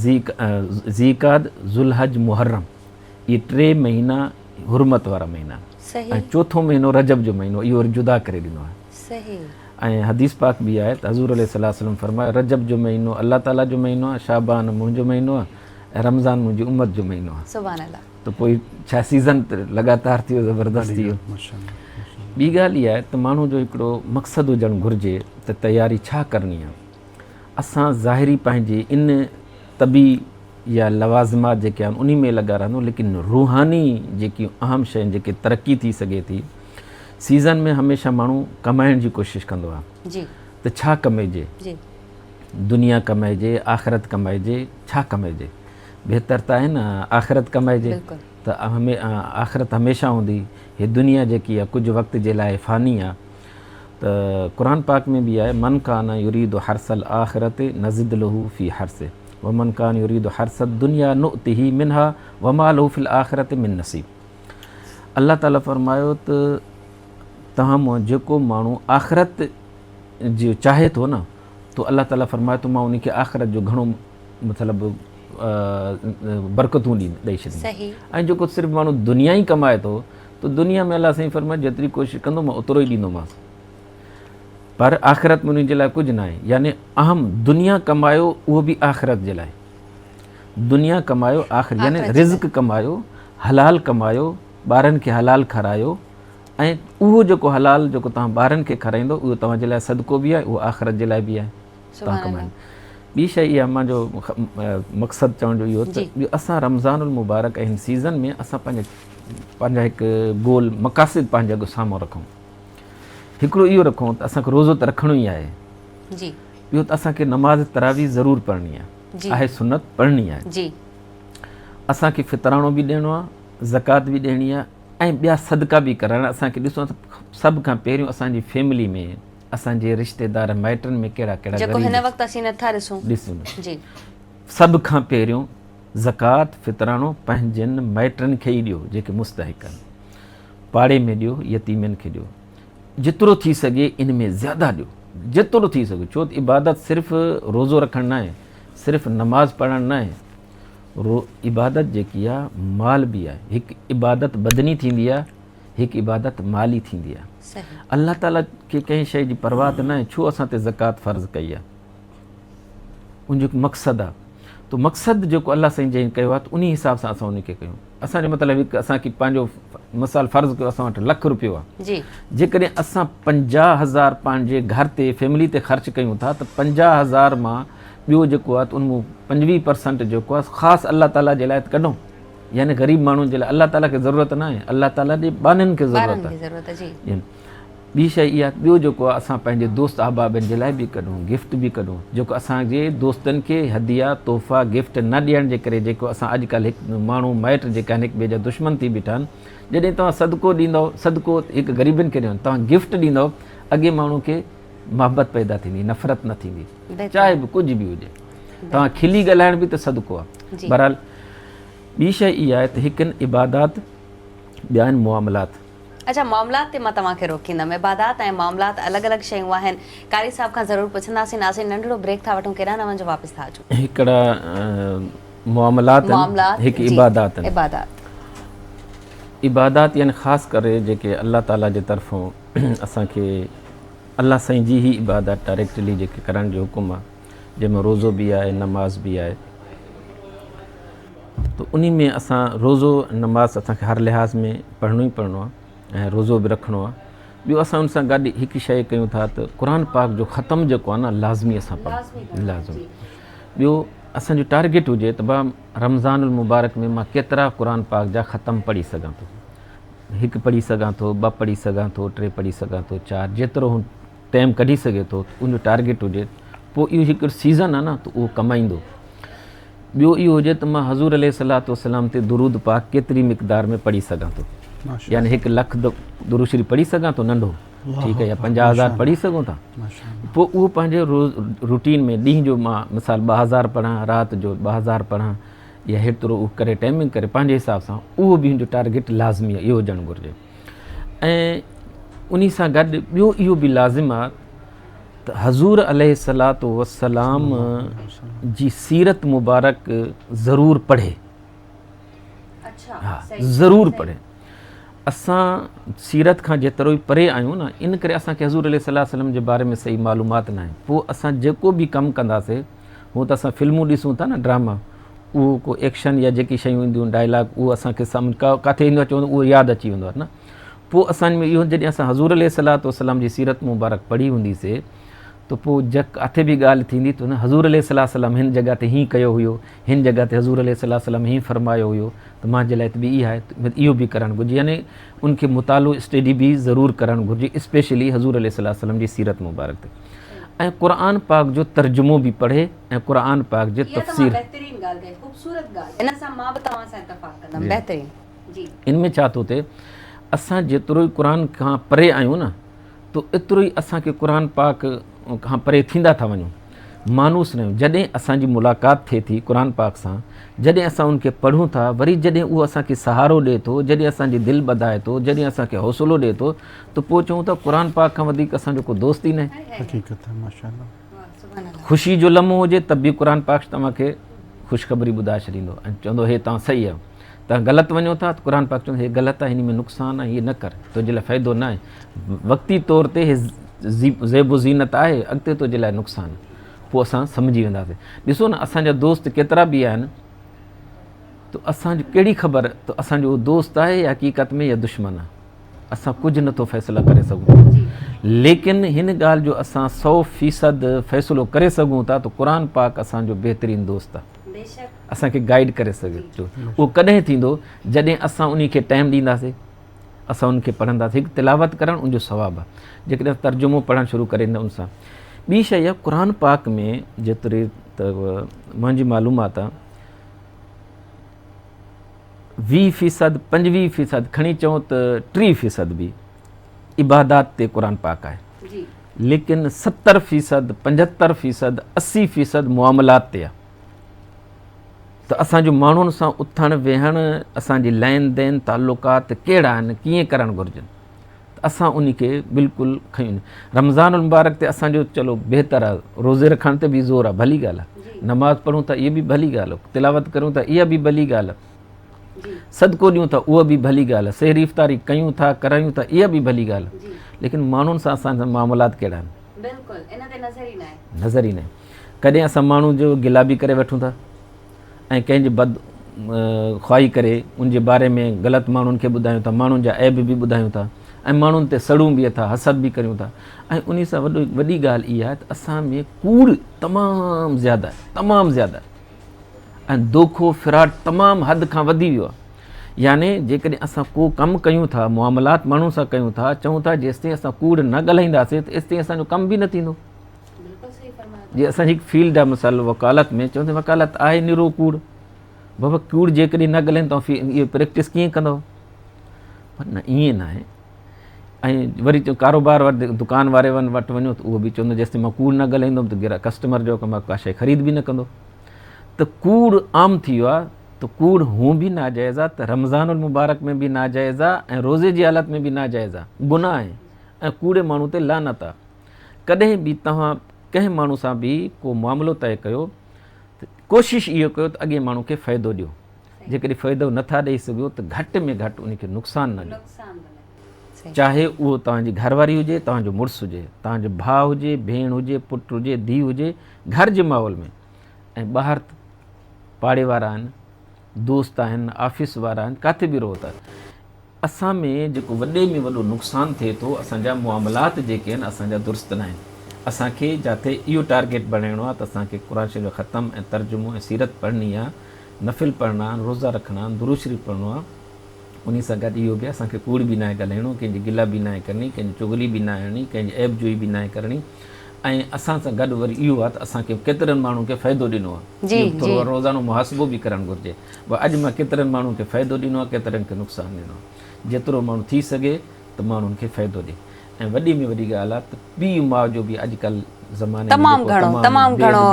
ज़ीक़ाद, ज़ुल्हज, मुहर्रम, इहे 3 महीना हुरमत वारा महीना। ऐं 4थो महीनो रजब जो महीनो, इहो वरी जुदा करे ॾिनो आहे।
सही।
ऐं हदीस पाक बि आहे त हज़ूर अलैहि सल्लम फरमायो, रजब जो महीनो अल्लाह ताला जो महीनो आहे, शाबान मुंहिंजो महीनो आहे, ऐं रमज़ान मुंहिंजी उम्मत जो महीनो आहे।
सुभान अल्लाह।
त पोइ छा सीज़न लगातार थियो, ज़बरदस्त थी वियो। ॿी ॻाल्हि इहा आहे त माण्हू जो हिकिड़ो मक़सदु हुजणु घुरिजे त तयारी छा करणी आहे। असां ज़ाहिरी पंहिंजे इन तबी या लवाज़िमात जेके आहिनि उन में लॻा रहंदो, लेकिन रूहानी जेकी अहम शइ जेके तरक़ी थी सघे थी, सीज़न में हमेशह माण्हू कमाइण जी कोशिशि कंदो आहे। त छा कमाइजे? दुनिया कमाइजे, आख़िरत कमाइजे, छा कमाइजे? बहितर त आहे न आख़िरत कमाइजे, त आख़िरत हमेशह हूंदी। हे दुनिया जेकी आहे कुझु वक़्त जे लाइ फ़ानी आहे। त क़ुरान पाक में बि आहे, मन कान युरीदु हर्सल आख़िरत नज़िद लहू फ़ी हर्से व मन कान युरीदु हर्सद दुनिया नुअतिही मिनहा व मा लहू फ़िल आख़िरत मिन नसीब। अल्लाह ताला फरमायो त तव्हां जेको माण्हू आख़िरत जो चाहे थो न, तो अल्लाह ताला फरमाए थो मां उनखे आख़िरत जो घणो मतिलबु बरकतूं ॾेई छॾींदी। ऐं जेको सिर्फ़ु माण्हू दुनिया ई कमाए थो, त दुनिया में अल्लाह साईं फरमाए जेतिरी कोशिशि कंदो मां ओतिरो ई ॾींदोमांसि, पर आख़िरत में उनजे लाइ कुझु न आहे। यानी अहम दुनिया कमायो उहो बि आख़िरत जे लाइ। दुनिया कमायो आख़िर, यानी रिज़्क़ कमायो, हलाल कमायो, ॿारनि खे हलाल खारायो, ऐं उहो जेको हलाल जेको तव्हां ॿारनि खे खाराईंदो उहो तव्हांजे लाइ सदको बि आहे, उहो आख़िरत जे लाइ बि आहे। तव्हां कमाईंदो। ॿी शइ इहा मुंहिंजो मक़सदु चवण जो इहो त असां रमज़ानुल मुबारक ऐं हिन सीज़न में असां पंहिंजा हिकु गोल मक़ासिद पंहिंजे अॻु साम्हूं रखूं। हिकिड़ो इहो रखूं त असांखे रोज़ो त रखिणो ई आहे। ॿियो त असांखे नमाज़ तरावी ज़रूरु पढ़णी आहे, सुनत पढ़णी आहे। असांखे फितराणो बि ॾियणो आहे, ज़कात बि ॾियणी आहे ऐं ॿिया सदका बि करणु। असांखे ॾिसो त सभ खां पहिरियों असांजी फैमिली में, असांजे रिश्तेदार माइटनि में कहिड़ा कहिड़ा
जेको हिन
ग़रीब
वक़्तु असीं नथा ॾिसूं।
ॾिसूं।
जी
सभ खां पहिरियों ज़कात फितराणो पंहिंजनि माइटनि खे ई ॾियो जेके मुस्तहिक़ आहिनि, पाड़े में ॾियो, यतीमनि खे ॾियो, जेतिरो थी सघे इन में ज़्यादा ॾियो, जेतिरो थी सघे। छो त इबादत सिर्फ़ु रोज़ो रखणु न आहे, सिर्फ़ु नमाज़ पढ़णु न आहे, इबादत जेकी आहे माल बि आहे। हिकु इबादत बदनी थींदी आहे, हिकु इबादत माली थींदी आहे।
सही।
अल्लाह ताला खे कंहिं शइ जी परवाह त न आहे, छो असां ते ज़कात फ़र्ज़ु कई आहे, उनजो हिकु मक़सदु आहे। त मक़सदु जेको अलाह साईं जंहिं कयो आहे त उन हिसाब सां असां उनखे कयूं। असांजो मतिलबु हिकु असांखे पंहिंजो मिसाल फ़र्ज़ु कयो असां वटि ₹1,00,000 आहे,
जी
जेकॾहिं असां 50,000 पंहिंजे घर ते फैमिली ते ख़र्चु कयूं था त 50,000 मां ॿियो जेको आहे त उन में 25% जेको आहे ख़ासि अल्लाह ताला जे लाइ कढूं, यानी ग़रीब माण्हुनि जे लाइ। अल्लाह ताला खे ज़रूरत न आहे, अल्लाह ताला जे बाननि खे ज़रूरत आहे। ॿी शइ इहा, ॿियो जेको आहे असां पंहिंजे दोस्त अहबाबनि जे लाइ बि कढूं, गिफ्ट बि कढूं, जेको असांजे दोस्तनि खे हदिया तोहफ़ा गिफ्ट न ॾियण जे करे जेको असां अॼुकल्ह हिकु माण्हू माइट जेका आहिनि हिकु ॿिए जा दुश्मन थी बीठा आहिनि। जॾहिं तव्हां सदको ॾींदव, सदको हिकु ग़रीबनि खे ॾियो, तव्हां गिफ्ट ॾींदव, अॻे माण्हू खे मोहबत पैदा थींदी, नफ़रत न थींदी, चाहे बि कुझु बि हुजे। तव्हां खिली ॻाल्हाइण बि त सदको आहे। बहरहाल ॿी शइ इहा आहे त हिकु आहिनि इबादात, ॿिया आहिनि मुआमलात।
अच्छा, मामलात ते मां तव्हांखे रोकींदमि। इबादात ऐं मामलात अलॻि अलॻि शयूं आहिनि। कारी साहब खां ज़रूरु पुछंदासीं, नाज़रीन नंढिड़ो ब्रेक था वठूं, केॾा न वञो, वापसि था अचूं।
हिकिड़ा मुआमलात, हिकु इबादात। इबादात यानी ख़ासि करे जेके अल्लाह ताला जे तरफ़ां असांखे अल्लाह साईं जी ई इबादत डायरेक्टली जेके करण जो हुकुम आहे, जंहिंमें रोज़ो बि आहे, नमाज़ बि आहे। त उन में असां रोज़ो नमाज़ असांखे हर लिहाज़ में पढ़णो ई पढ़णो आहे ऐं रोज़ो बि रखिणो आहे। ॿियो असां उन सां गॾु हिकु शइ कयूं था त क़ुर पाक जो ख़तमु जेको आहे न लाज़मी असां पढ़ूं, लाज़मी। ॿियो असांजो टारगेट हुजे त भाउ रमज़ानुल मुबारक में मां केतिरा क़ुर पाक जा ख़तमु पढ़ी सघां थो, हिकु पढ़ी सघां थो, 2 पढ़ी सघां थो, 3 पढ़ी सघां थो, 4, जेतिरो हू टाइम कढी सघे थो उनजो टारगेट हुजे। पोइ इहो हिकिड़ो सीज़न आहे न त उहो कमाईंदो। ॿियो इहो हुजे त मां हज़ूर अलैहिस्सलातु वस्सलाम ते दुरूद पाक केतिरी मिक़दार में पढ़ी सघां थो, यानी 1 लख दुरूद शरीफ़ पढ़ी सघां थो नंढो, ठीकु आहे, या 50,000 पढ़ी सघूं था। पोइ उहो पंहिंजे रूटीन में ॾींहं जो मां मिसाल 2000 पढ़ां, राति जो 2000 पढ़ां, या हेतिरो उहो करे टाइमिंग करे पंहिंजे हिसाब सां, उहो बि हुनजो टारगेट लाज़मी आहे, इहो हुजणु घुरिजे। ऐं उन सां गॾु ॿियो इहो बि लाज़िम आहे त हज़ूर अलैहिस्सलातु वस्सलाम जी सीरत मुबारक ज़रूरु पढ़े। हा, ज़रूरु पढ़े। असां सीरत खां जेतिरो ई परे आहियूं न, इन करे असांखे हज़ूर अलैहिस्सलातु वस्सलाम जे बारे में सही मालूमात न आहे। पोइ असां जेको बि कमु कंदासीं, हूअं त असां फिल्मूं ॾिसूं था न, ड्रामा, उहो को एक्शन या जेकी शयूं ईंदियूं डायलॉग, उहो असांखे सम्झ किथे ईंदो आहे, चवंदो उहो यादि अची वेंदो आहे न। पोइ असां में इहो जॾहिं असां हज़ूर अलैहिस्सलातु वस्सलाम जी सीरत मुबारक पढ़ी हूंदीसीं त पोइ किथे बि ॻाल्हि थींदी त न हज़ूर अलैहिस्सलातु वस्सलाम हिन जॻह ते हीअं कयो हुयो, हिन जॻह ते हज़ूर अलैहिस्सलातु वस्सलाम हीअं फरमायो हुयो, त मां जे लाइ त बि इहा आहे, इहो बि करणु घुरिजे। यानी उनखे मुतालो स्टडी बि ज़रूरु करणु घुरिजे, स्पेशली हज़ूर अलैहिस्सलातु वस्सलाम जी सीरत मुबारक ते। ऐं क़ुर पाक जो तर्जुमो बि पढ़े ऐं क़ुर पाक जे तफ़सीर। इन में छा थो थिए, असां जेतिरो ई क़ुर खां परे आहियूं न, त एतिरो ई असांखे क़ुर पाक खां परे थींदा था वञूं, मानूस न आहियूं। जॾहिं असांजी मुलाक़ात थिए थी क़ुर पाक सां, जॾहिं असां उनखे पढ़ूं था, वरी जॾहिं उहो असांखे सहारो ॾिए थो, जॾहिं असांजी दिलि ॿधाए थो, जॾहिं असांखे हौसलो ॾिए थो, त पोइ चऊं था क़ुर पाक खां वधीक असांजो को दोस्त ई न आहे। ख़ुशी जो लम्हो हुजे त बि क़ुर पाक तव्हांखे ख़ुशख़बरी ॿुधाए छॾींदो ऐं चवंदो हे तव्हां सही आहियो। तव्हां ग़लति वञो था त क़ुर पाक चवंदो हे ग़लति आहे, हिन में नुक़सानु आहे, हीअ न कर, तुंहिंजे लाइ फ़ाइदो न आहे, वक़्ती तौर ते हे ज़ेब ज़ीनत आहे, अॻिते तुंहिंजे लाइ नुक़सानु। पोइ असां सम्झी वेंदासीं। ॾिसो न, असांजा दोस्त केतिरा बि आहिनि, त असांजी कहिड़ी ख़बर त असांजो दोस्त आहे या हक़ीक़त में या दुश्मन आहे, असां कुझु नथो फ़ैसिला करे सघूं। लेकिन हिन ॻाल्हि जो असां 100% फ़ैसिलो करे सघूं था त क़ुर पाक असांजो बहितरीनु दोस्त आहे, असांखे गाइड करे सघे थो। उहो कॾहिं थींदो जॾहिं असां उन खे टाइम ॾींदासीं, असां उनखे पढ़ंदासीं। हिकु तिलावत करणु उनजो सवाबु आहे, जेकॾहिं तर्जुमो पढ़णु शुरू करे न उन सां। ॿी शइ आहे, क़ुर पाक में जेतिरी त मुंहिंजी मालूमात आहे 20%, 25% खणी चऊं त 30% बि इबादात ते क़ुर पाक आहे,
जी
लेकिन 70%, 75%, 80% मुआमलात ते आहे। त असांजो माण्हुनि सां उथणु वेहणु, असांजी लेन देन तालुकात कहिड़ा आहिनि, कीअं करणु घुरिजनि, त असां उन खे बिल्कुलु खयूं। रमज़ान मुबारक ते असांजो चलो बहितर आहे, रोज़े रखण ते बि ज़ोर आहे, भली ॻाल्हि आहे, नमाज़ पढ़ूं था इहा बि भली ॻाल्हि आहे, तिलावत करूं था इहा बि भली ॻाल्हि आहे, सदको ॾियूं था उहा बि भली ॻाल्हि आहे, सहरी इफ़्तारी कयूं था करायूं था इहा बि भली ॻाल्हि आहे, लेकिन माण्हुनि सां असांजा मामलात कहिड़ा आहिनि,
बिल्कुलु इन ते नज़र ई न आहे।
नज़र ई न आहे। कॾहिं असां माण्हू जो गिला बि करे वठूं था ऐं कंहिंजे बद ख़्वाही करे उनजे बारे में ग़लति माण्हुनि खे ॿुधायूं था, माण्हुनि जा ऐब बि ॿुधायूं था ऐं माण्हुनि ते सड़ूं बि था, हसद बि करियूं था। ऐं उन सां वॾी ॻाल्हि इहा आहे त असां में कूड़ तमामु ज़्यादा आहे, तमामु ज़्यादा, ऐं दोखो फिराट तमामु हद खां वधी वियो आहे। याने जेकॾहिं असां को कमु कयूं था, मुआमलात माण्हुनि सां कयूं था, चऊं था जेसिताईं असां कूड़ न ॻाल्हाईंदासीं त तेसिताईं असांजो कमु बि न थींदो। जीअं असांजी हिकु फील्ड आहे मिसाल वकालत में, चवंदा वकालत आहे निरो कूड़, बाबा कूड़ जेकॾहिं न ॻाल्हाईंदा इहो प्रैक्टिस कीअं कंदव, पर न ईअं न आहे। ऐं वरी कारोबार वटि दुकान वारे वटि वञो त उहो बि चवंदो जेसिताईं मां कूड़ न ॻाल्हाईंदुमि त गिरा कस्टमर जो मां का शइ ख़रीद बि न कंदो। त कूड़ आम थी वियो आहे, त कूड़ हूअं बि नाजाइज़ आहे, त रमज़ान मुबारक में बि नाजाइज़ आहे ऐं रोज़े जी हालत में बि नाजाइज़ आहे, गुनाह आहे ऐं कूड़े माण्हू ते लानत आहे। कॾहिं बि तव्हां कंहिं माण्हू सां बि को मामिलो तइ कयो त कोशिशि इहो कयो त अॻे माण्हू खे फ़ाइदो ॾियो, जेकॾहिं फ़ाइदो नथा ॾेई सघो त घटि में घटि उनखे नुक़सानु न ॾियो, चाहे उहो तव्हांजी घरवारी हुजे, तव्हांजो मुड़ुसु हुजे, तव्हांजो भाउ हुजे, भेण हुजे, पुटु हुजे, धीउ हुजे, घर जे माहौल में। ऐं ॿाहिरि पाड़े वारा आहिनि, दोस्त आहिनि, ऑफिस वारा आहिनि, किथे बि रहो था, असां में जेको वॾे में वॾो नुक़सानु थिए थो, असांजा मुआमलात जेके आहिनि असांजा दुरुस्त न आहिनि। असांखे जिते इहो टारगेट बणाइणो आहे त असांखे क़ुर शरीफ़ ख़तमु ऐं तर्जुमो ऐं सीरत पढ़णी आहे, नफ़िल पढ़णा आहिनि, रोज़ा रखणा आहिनि, दुरूद शरीफ़ पढ़णो आहे। उन सां गॾु इहो बि असांखे कूड़ बि न आहे ॻाल्हाइणो, कंहिंजी गिला बि न आहे करणी, कंहिंजी चुगली बि न आहे हणणी, कंहिंजी ऐब जोई बि न आहे करणी। ऐं असां सां गॾु वरी इहो आहे त असांखे केतिरनि माण्हुनि खे फ़ाइदो ॾिनो आहे, थोरो रोज़ानो मुहासिबो बि करणु घुरिजे, भई अॼु मां केतिरनि माण्हुनि खे फ़ाइदो ॾिनो आहे, केतिरनि खे नुक़सानु ॾिनो आहे। जेतिरो माण्हू थी सघे त माण्हुनि खे फ़ाइदो ॾिए। ऐं वॾी में वॾी ॻाल्हि आहे त पीउ माउ जो बि अॼुकल्ह ज़माने
तमामु घणो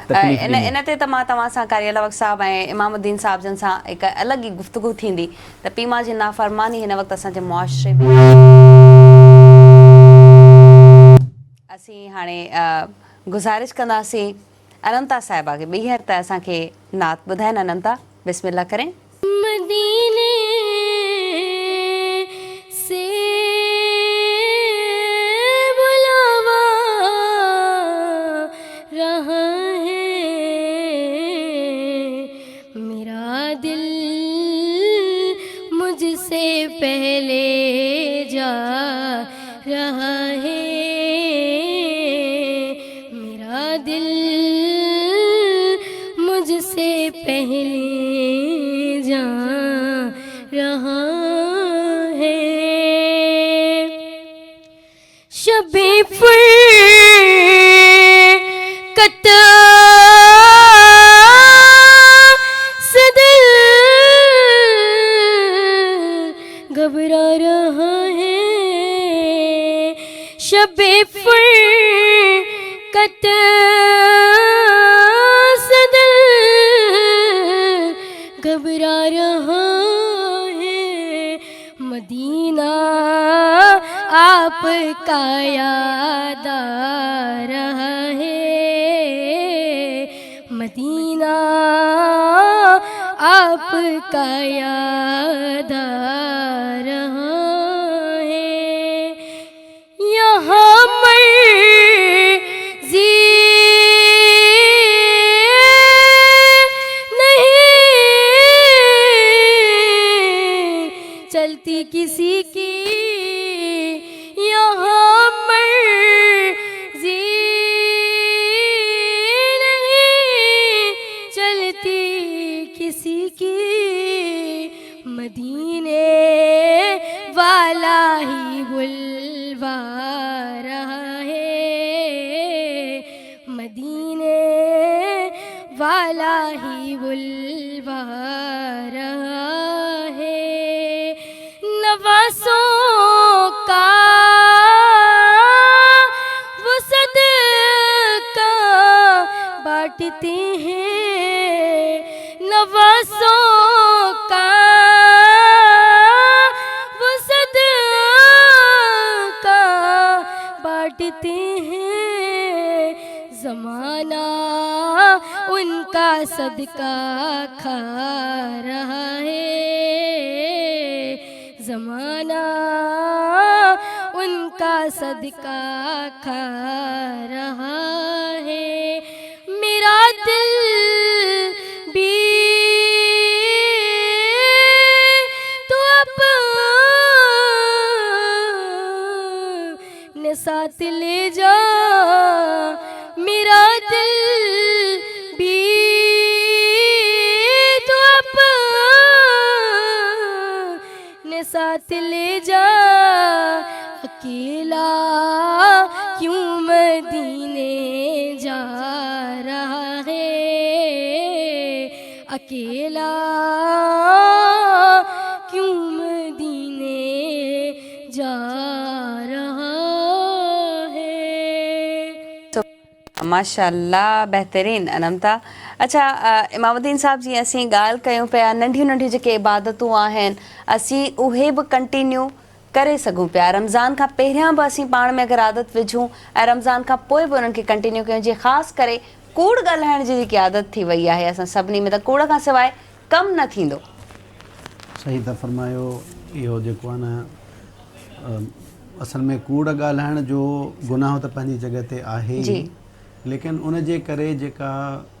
तकलीफ़
इन ते त मां तव्हां सां कारी अलवक़ साहब ऐं इमामुद्दीन साहब जन सां हिकु अलॻि ई गुफ़्तगू थींदी त पीउ माउ जी नाफ़रमानी हिन वक़्तु असांजे मुआशिरे में। असीं हाणे गुज़ारिश कंदासीं अनंता साहिबा खे ॿीहर त असांखे नात ॿुधाइनि। अनंता बिस्मिल्लाह करें।
मदीने से बुलावा रहा है मेरा दिल मुझसे पहले जा रहा है मेरा दिल मुझसे पहले जा रहा है शबे फुरकत से दिल घबरा रहा है शबे फुरकत से दिल घबरा रहा है मदीना आपका याद आ रहा है मदीना आपका याद आ रहा है यहाँ मर्ज़ी नहीं चलती किसी की यहाँ मर्ज़ी नहीं चलती किसी की मदीने वाला ही बुलवा रहा है मदीने वाला ही बुलवा रहा बांटते हैं, ज़माना उनका सदका खा रहा है, ज़माना उनका सदका खा रहा है। मेरा दिल भी तो अपने साथ ले जा, मेरा दिल भी तो अपने साथ ले जा, अकेला क्यों मदीने जा रहा है, अकेला क्यों मदीने जा रहा है।
माशाअल्लाह, बेहतरीन अनमता। अच्छा इमामुद्दीन साहब, जी असीं ॻाल्हि कयूं पिया नंढियूं नंढियूं जेके इबादतूं आहिनि असीं उहे बि कंटिन्यू करे सघूं पिया। रमज़ान खां पहिरियां बि असीं पाण में अगरि आदत विझूं ऐं रमज़ान खां पोइ बि उन्हनि खे कंटिन्यू कयूं, जीअं ख़ासि करे कूड़ ॻाल्हाइण जी जेकी आदत थी वई आहे असां सभिनी में, त कूड़ खां सवाइ कमु न थींदो।
सही था फरमायो। इहो जेको आहे न असल में कूड़ ॻाल्हाइण जो गुनाह त पंहिंजी जॻह ते आहे ई, लेकिन उन जे करे जेका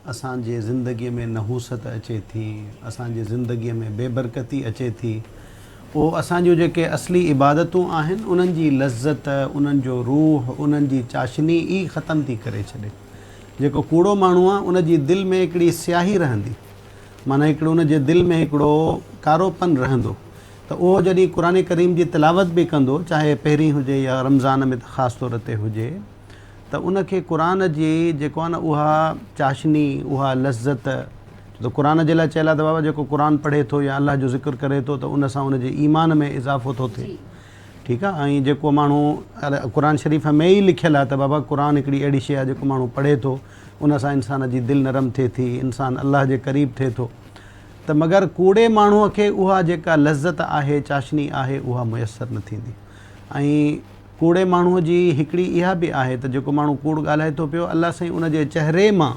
असांजे ज़िंदगीअ में नहूसत अचे थी, असांजे ज़िंदगीअ में बेबरकती अचे थी, उहो असांजूं जेके असली इबादतूं आहिनि उन्हनि जी लज़्ज़त, उन्हनि जो रूह, उन्हनि जी चाशनी ई ख़तमु थी करे छॾे। जेको कूड़ो माण्हू आहे उन जी दिलि में हिकिड़ी स्याही रहंदी, माना हिकिड़ो उन जे दिलि में हिकिड़ो कारोपन रहंदो, त उहो जॾहिं क़ुर करीम जी तिलावत बि कंदो, चाहे पहिरीं हुजे या रमज़ान में ख़ासि तौर ते हुजे, त उनखे क़ुर जी जेको आहे न उहा चाशनी, उहा लज़्ज़त, त क़ुर जे लाइ चयल आहे त बाबा जेको क़ुर पढ़े थो या अलाह जो ज़िक्र करे थो त उन सां उनजे ईमान में इज़ाफ़ो थो थिए। ठीकु आहे। ऐं जेको माण्हू क़ुर शरीफ़ में ई लिखियलु आहे त बाबा क़ुर हिकिड़ी अहिड़ी शइ आहे जेको माण्हू पढ़े थो उन सां इंसान जी दिलि नरम थिए थी, इंसान अलाह जे क़रीब थिए थो। त मगर कूड़े माण्हूअ खे उहा जेका लज़्ज़त आहे, चाशनी आहे, उहा मुयसरु न थींदी। ऐं कूड़े माण्हूअ जी हिकिड़ी इहा बि आहे त जेको माण्हू कूड़ ॻाल्हाए थो पियो, अलाह साईं उन जे चहिरे मां,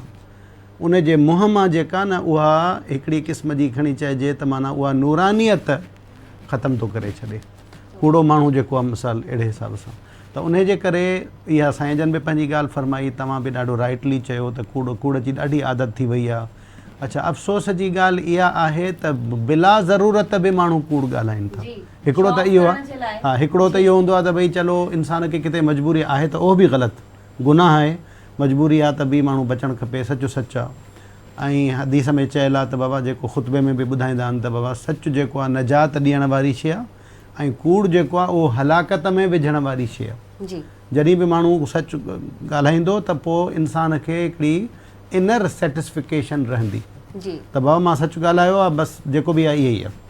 उन जे मुंहं मां जेका न उहा हिकिड़ी क़िस्म जी खणी चइजे त माना उहा नूरानियत ख़तमु थो करे छॾे, कूड़ो माण्हू जेको आहे मिसाल अहिड़े हिसाब सां। त उन जे करे इहा साईं जन बि पंहिंजी ॻाल्हि फरमाई, तव्हां बि ॾाढो राइटली चयो त कूड़ जी ॾाढी आदत थी वई आहे। अच्छा, अफ़सोस जी ॻाल्हि इहा आहे त बिला ज़रूरत बि माण्हू कूड़ ॻाल्हाइनि था। हिकिड़ो त इहो आहे, हा, हिकिड़ो त इहो हूंदो आहे त भई चलो इंसान खे किथे मजबूरी आहे त उहो बि ग़लति गुनाह आहे, मजबूरी आहे त बि माण्हू बचणु खपे, सचु सच आहे। ऐं हदीस में चयल आहे त बाबा जेको ख़ुतबे में बि ॿुधाईंदा आहिनि त बाबा सच जेको आहे नजात ॾियण वारी शइ आहे, ऐं कूड़ जेको आहे उहो हलाकत में विझण वारी शइ आहे। जॾहिं बि माण्हू सच ॻाल्हाईंदो त पोइ इंसान खे हिकिड़ी इनर सेटिस्फिकेशन रहंदी त बाबा मां सच ॻाल्हायो आहे, बसि जेको बि आहे इहो ई आहे।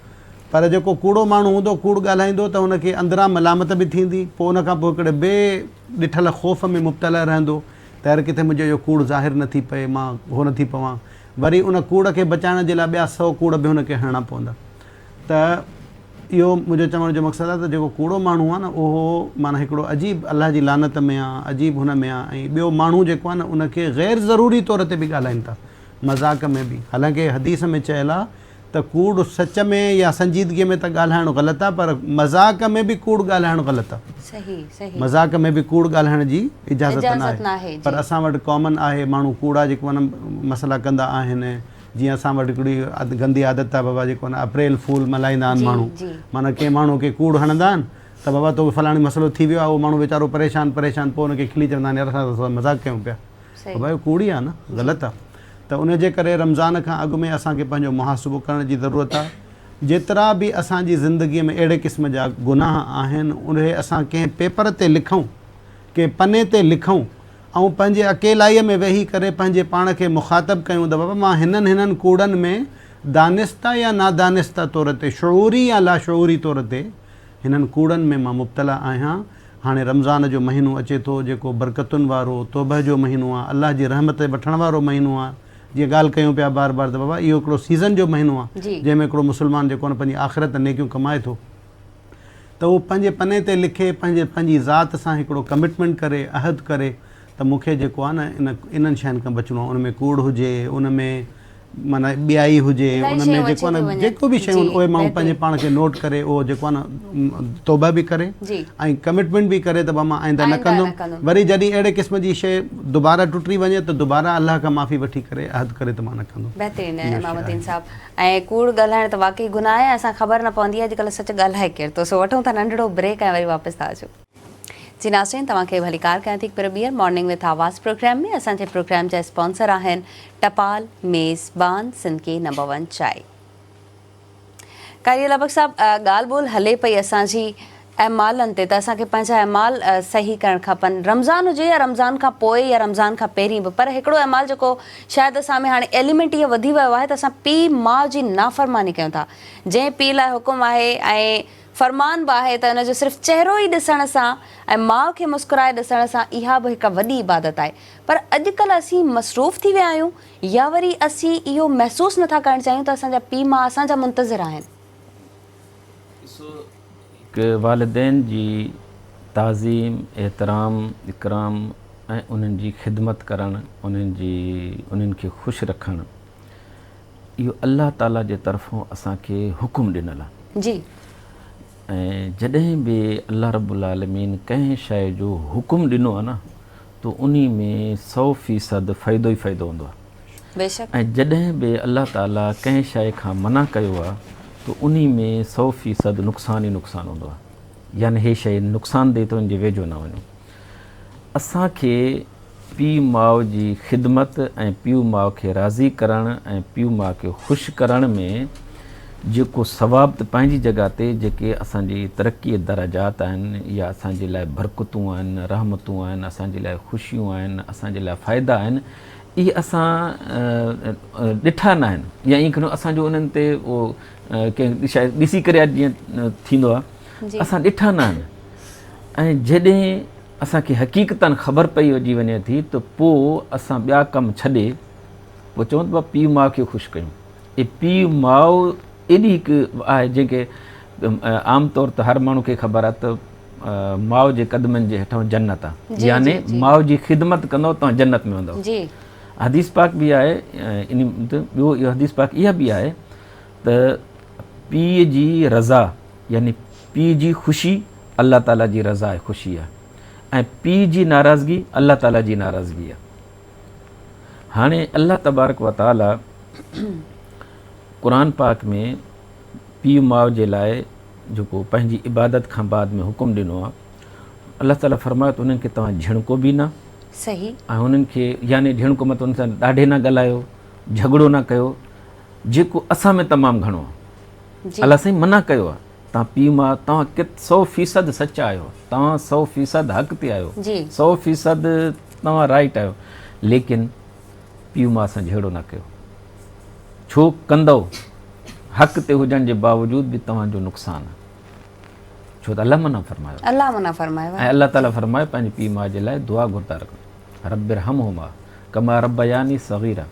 पर जेको कूड़ो माण्हू हूंदो, कूड़ ॻाल्हाईंदो त हुनखे अंदरां मलामत बि थींदी, पोइ उन खां पोइ हिकिड़े ॿिए ॾिठल ख़ौफ़ में मुब्तला रहंदो त यार किथे मुंहिंजो इहो कूड़ ज़ाहिर न थी पए, मां हो न थी पवां। वरी उन कूड़ खे बचाइण जे लाइ ॿिया 100 कूड़ बि हुनखे हणणा पवंदा। त इहो मुंहिंजो चवण जो मक़सदु आहे त जेको कूड़ो माण्हू आहे न उहो माना हिकिड़ो अजीब अलाह जी लानत में आहे, अजीब हुन में आहे। ऐं ॿियो माण्हू जेको आहे न उनखे ग़ैर ज़रूरी तौर ते बि ॻाल्हाइनि था, मज़ाक़ में बि। हालांकि हदीस में चयल आहे त कूड़ सच में या संजीदगीअ में त ॻाल्हाइणु ग़लति आहे, पर मज़ाक़ में बि कूड़ ॻाल्हाइणु ग़लति आहे। मज़ाक़ में बि कूड़ ॻाल्हाइण जी इजाज़त न आहे, पर असां वटि कॉमन आहे। माण्हू कूड़ा जेको आहे न मसला कंदा आहिनि, जीअं असां वटि हिकिड़ी गंदी आदत आहे बाबा जेको आहे न अप्रैल फूल मल्हाईंदा आहिनि माण्हू, माना कंहिं माण्हू खे कूड़ हणंदा आहिनि त बाबा तो फलाणी मसइलो थी वियो आहे, उहो माण्हू वीचारो परेशान पोइ हुनखे खिली चवंदा आहिनि यार असां मज़ाक़ कयूं पिया, बाबा इहो कूड़ ई आहे न, ग़लति आहे। त उन जे करे रमज़ान खां अॻु में असांखे पंहिंजो मुहासिबो करण जी ज़रूरत आहे। जेतिरा बि असांजी ज़िंदगीअ में अहिड़े क़िस्म जा गुनाह आहिनि उहे असां कंहिं पेपर ते लिखूं, कंहिं पने ते लिखूं ऐं पंहिंजे अकेलाईअ में वेही करे पंहिंजे पाण खे मुखातबु कयूं त बाबा मां हिननि कूड़नि में दानिस्ता या नादानिस्ता तौर ते, शऊरी या लाशऊरी तौर ते हिननि कूड़नि में मां मुब्तला आहियां। हाणे रमज़ान जो महीनो अचे थो जेको बरकतुनि वारो तौबह जो महीनो आहे, अलाह जी रहमत वठण वारो महीनो आहे। जीअं ॻाल्हि कयूं पिया बार बार त बाबा इहो हिकिड़ो सीज़न जो महीनो आहे जंहिंमें हिकिड़ो मुस्लमान जेको आहे पंहिंजी आख़िरत नेकियूं कमाए थो। त त उहो पंहिंजे पने ते लिखे पंहिंजी ज़ात सां हिकिड़ो कमिटमेंट करे, अहद करे त मूंखे जेको आहे न इन्हनि शयुनि खां बचणो आहे। उन में कूड़ हुजे, उन में माना ॿियाई हुजे, उन में जेको आहे न जेको बि शयूं उहे माण्हू पंहिंजे पाण खे नोट करे उहो जेको आहे न तौबा बि करे ऐं कमिटमेंट बि करे त मां आइंदा न कंदुमि। वरी जॾहिं अहिड़े क़िस्म जी शइ दुबारा टुटी वञे त दुबारा अलाह खां माफ़ी वठी करे अहद करे त मां न कंदुमि।
बहितरीन आहे इमामुद्दीन साहब। ऐं कूड़ ॻाल्हाइण त वाकई गुनाह आहे, असां ख़बर न पवंदी आहे अॼुकल्ह सच ॻाल्हाए केरु थो। सो वठूं था नंढिड़ो ब्रेक ऐं वरी वापसि था अचूं। जी नाज़रीन, तव्हांखे भलीकार कयां थी पर ॿीहर मॉर्निंग विथ आवाज़ प्रोग्राम में। असांजे प्रोग्राम जा स्पॉन्सर आहिनि टपाल, मेज़बान, सिंध की नंबर 1 चांहि। कारी लबक साहब, ॻाल्हि ॿोल हले पई असांजी अमालनि ते, त असांखे पंहिंजा अमाल सही करणु खपनि, रमज़ान हुजे या रमज़ान खां पोइ या रमज़ान खां पहिरीं बि। पर हिकिड़ो अमाल जेको शायदि असां में हाणे एलिमेंट इहो वधी वियो आहे त असां पीउ माउ जी नाफ़रमानी कयूं था। जंहिं पीउ लाइ हुकुम आहे ऐं फ़रमान बि आहे त हुनजो सिर्फ़ु चहिरो ई ॾिसण सां ऐं माउ खे मुस्कुराए ॾिसण सां इहा बि हिकु वॾी इबादत आहे। पर अॼुकल्ह असीं मसरूफ़ थी विया आहियूं या वरी असीं इहो महसूसु नथा करणु चाहियूं त असांजा पीउ माउ असांजा मुंतज़िर आहिनि।
वालिदैन जी ताज़ीम, एहतराम, इकराम ऐं उन्हनि जी ख़िदमत करणु, उन्हनि खे ख़ुशि रखणु, इहो अल्लाह ताला जे तरफ़ां असांखे हुकुम ॾिनल आहे।
जी।
ऐं जॾहिं बि अल्लाह रब्बुल आलमीन कंहिं शइ जो हुकुम ॾिनो आहे न त उन में 100% फ़ाइदो ई फ़ाइदो हूंदो आहे।
बेशक।
ऐं जॾहिं बि अल्लाह ताला कंहिं शइ खां मना कयो आहे त उन में 100% नुक़सानु ई नुक़सानु हूंदो आहे। यानी हे शइ नुक़सानदेह त उनजे वेझो न वञो। असांखे पीउ माउ जी ख़िदमत ऐं पीउ माउ खे राज़ी करणु ऐं पीउ माउ खे ख़ुशि करण में जेको सवाबु त पंहिंजी जॻह ते जेके असांजी तरक़ीअ दराजात आहिनि या असांजे लाइ बरकतूं आहिनि, रहमतूं आहिनि, असांजे लाइ ख़ुशियूं आहिनि, असांजे लाइ फ़ाइदा आहिनि, इहे असां ॾिठा न आहिनि। या ईअं खणो असांजो उन्हनि ते उहो कंहिं शायदि ॾिसी करे जीअं थींदो आहे, असां ॾिठा न आहिनि। ऐं जॾहिं असांखे हक़ीक़तनि ख़बर पई वञी वञे थी त पोइ असां ॿिया कमु छॾे पोइ चवनि था पीउ माउ खे ख़ुशि कयूं। ऐं पीउ माउ एॾी हिकु आहे जंहिंखे आम तौर ते हर माण्हू खे ख़बर आहे त माउ जे क़दमनि जे हेठां जन्नत आहे। यानी माउ जी ख़िदमत कंदव तव्हां जन्नत में वेंदव। हदीस पाक बि आहे, इन ॿियो इहो हदीस पाक इहा बि आहे त पीउ जी रज़ा यानी पीउ जी ख़ुशी अल्लाह ताला जी रज़ा आहे, ख़ुशी आहे, ऐं पीउ जी नाराज़गी अल्लाह ताला जी नाराज़गी आहे। हाणे अल्लाह तबारक व ताला क़ुरान पाक में पीउ माउ जे लाइ जेको पंहिंजी इबादत खां बाद में हुकुम ॾिनो आहे, अल्लाह ताला फरमायो त उन्हनि खे तव्हां झिणको बि न,
सही,
ऐं उन्हनि खे यानी झिणको मतिलबु उन सां ॾाढे न ॻाल्हायो, झगड़ो न कयो, जेको असां में तमामु घणो आहे। अलाह साईं मना कयो आहे तव्हां पीउ माउ तव्हां 100% सचा आहियो, तव्हां 100% हक़ ते आहियो, 100% तव्हां राइट आहियो, लेकिन पीउ माउ सां झगड़ो न कयो। छो कंदव हक़ ते हुजण जे बावजूद बि तव्हांजो नुक़सानु आहे, छो त अल्लाह मना फरमायो। ऐं अल्लाह ताला फरमायो पंहिंजे पीउ माउ जे लाइ दुआ घुरंदा रखो, रब्बिरहमहुमा कमा रब्बयानी सगीरा।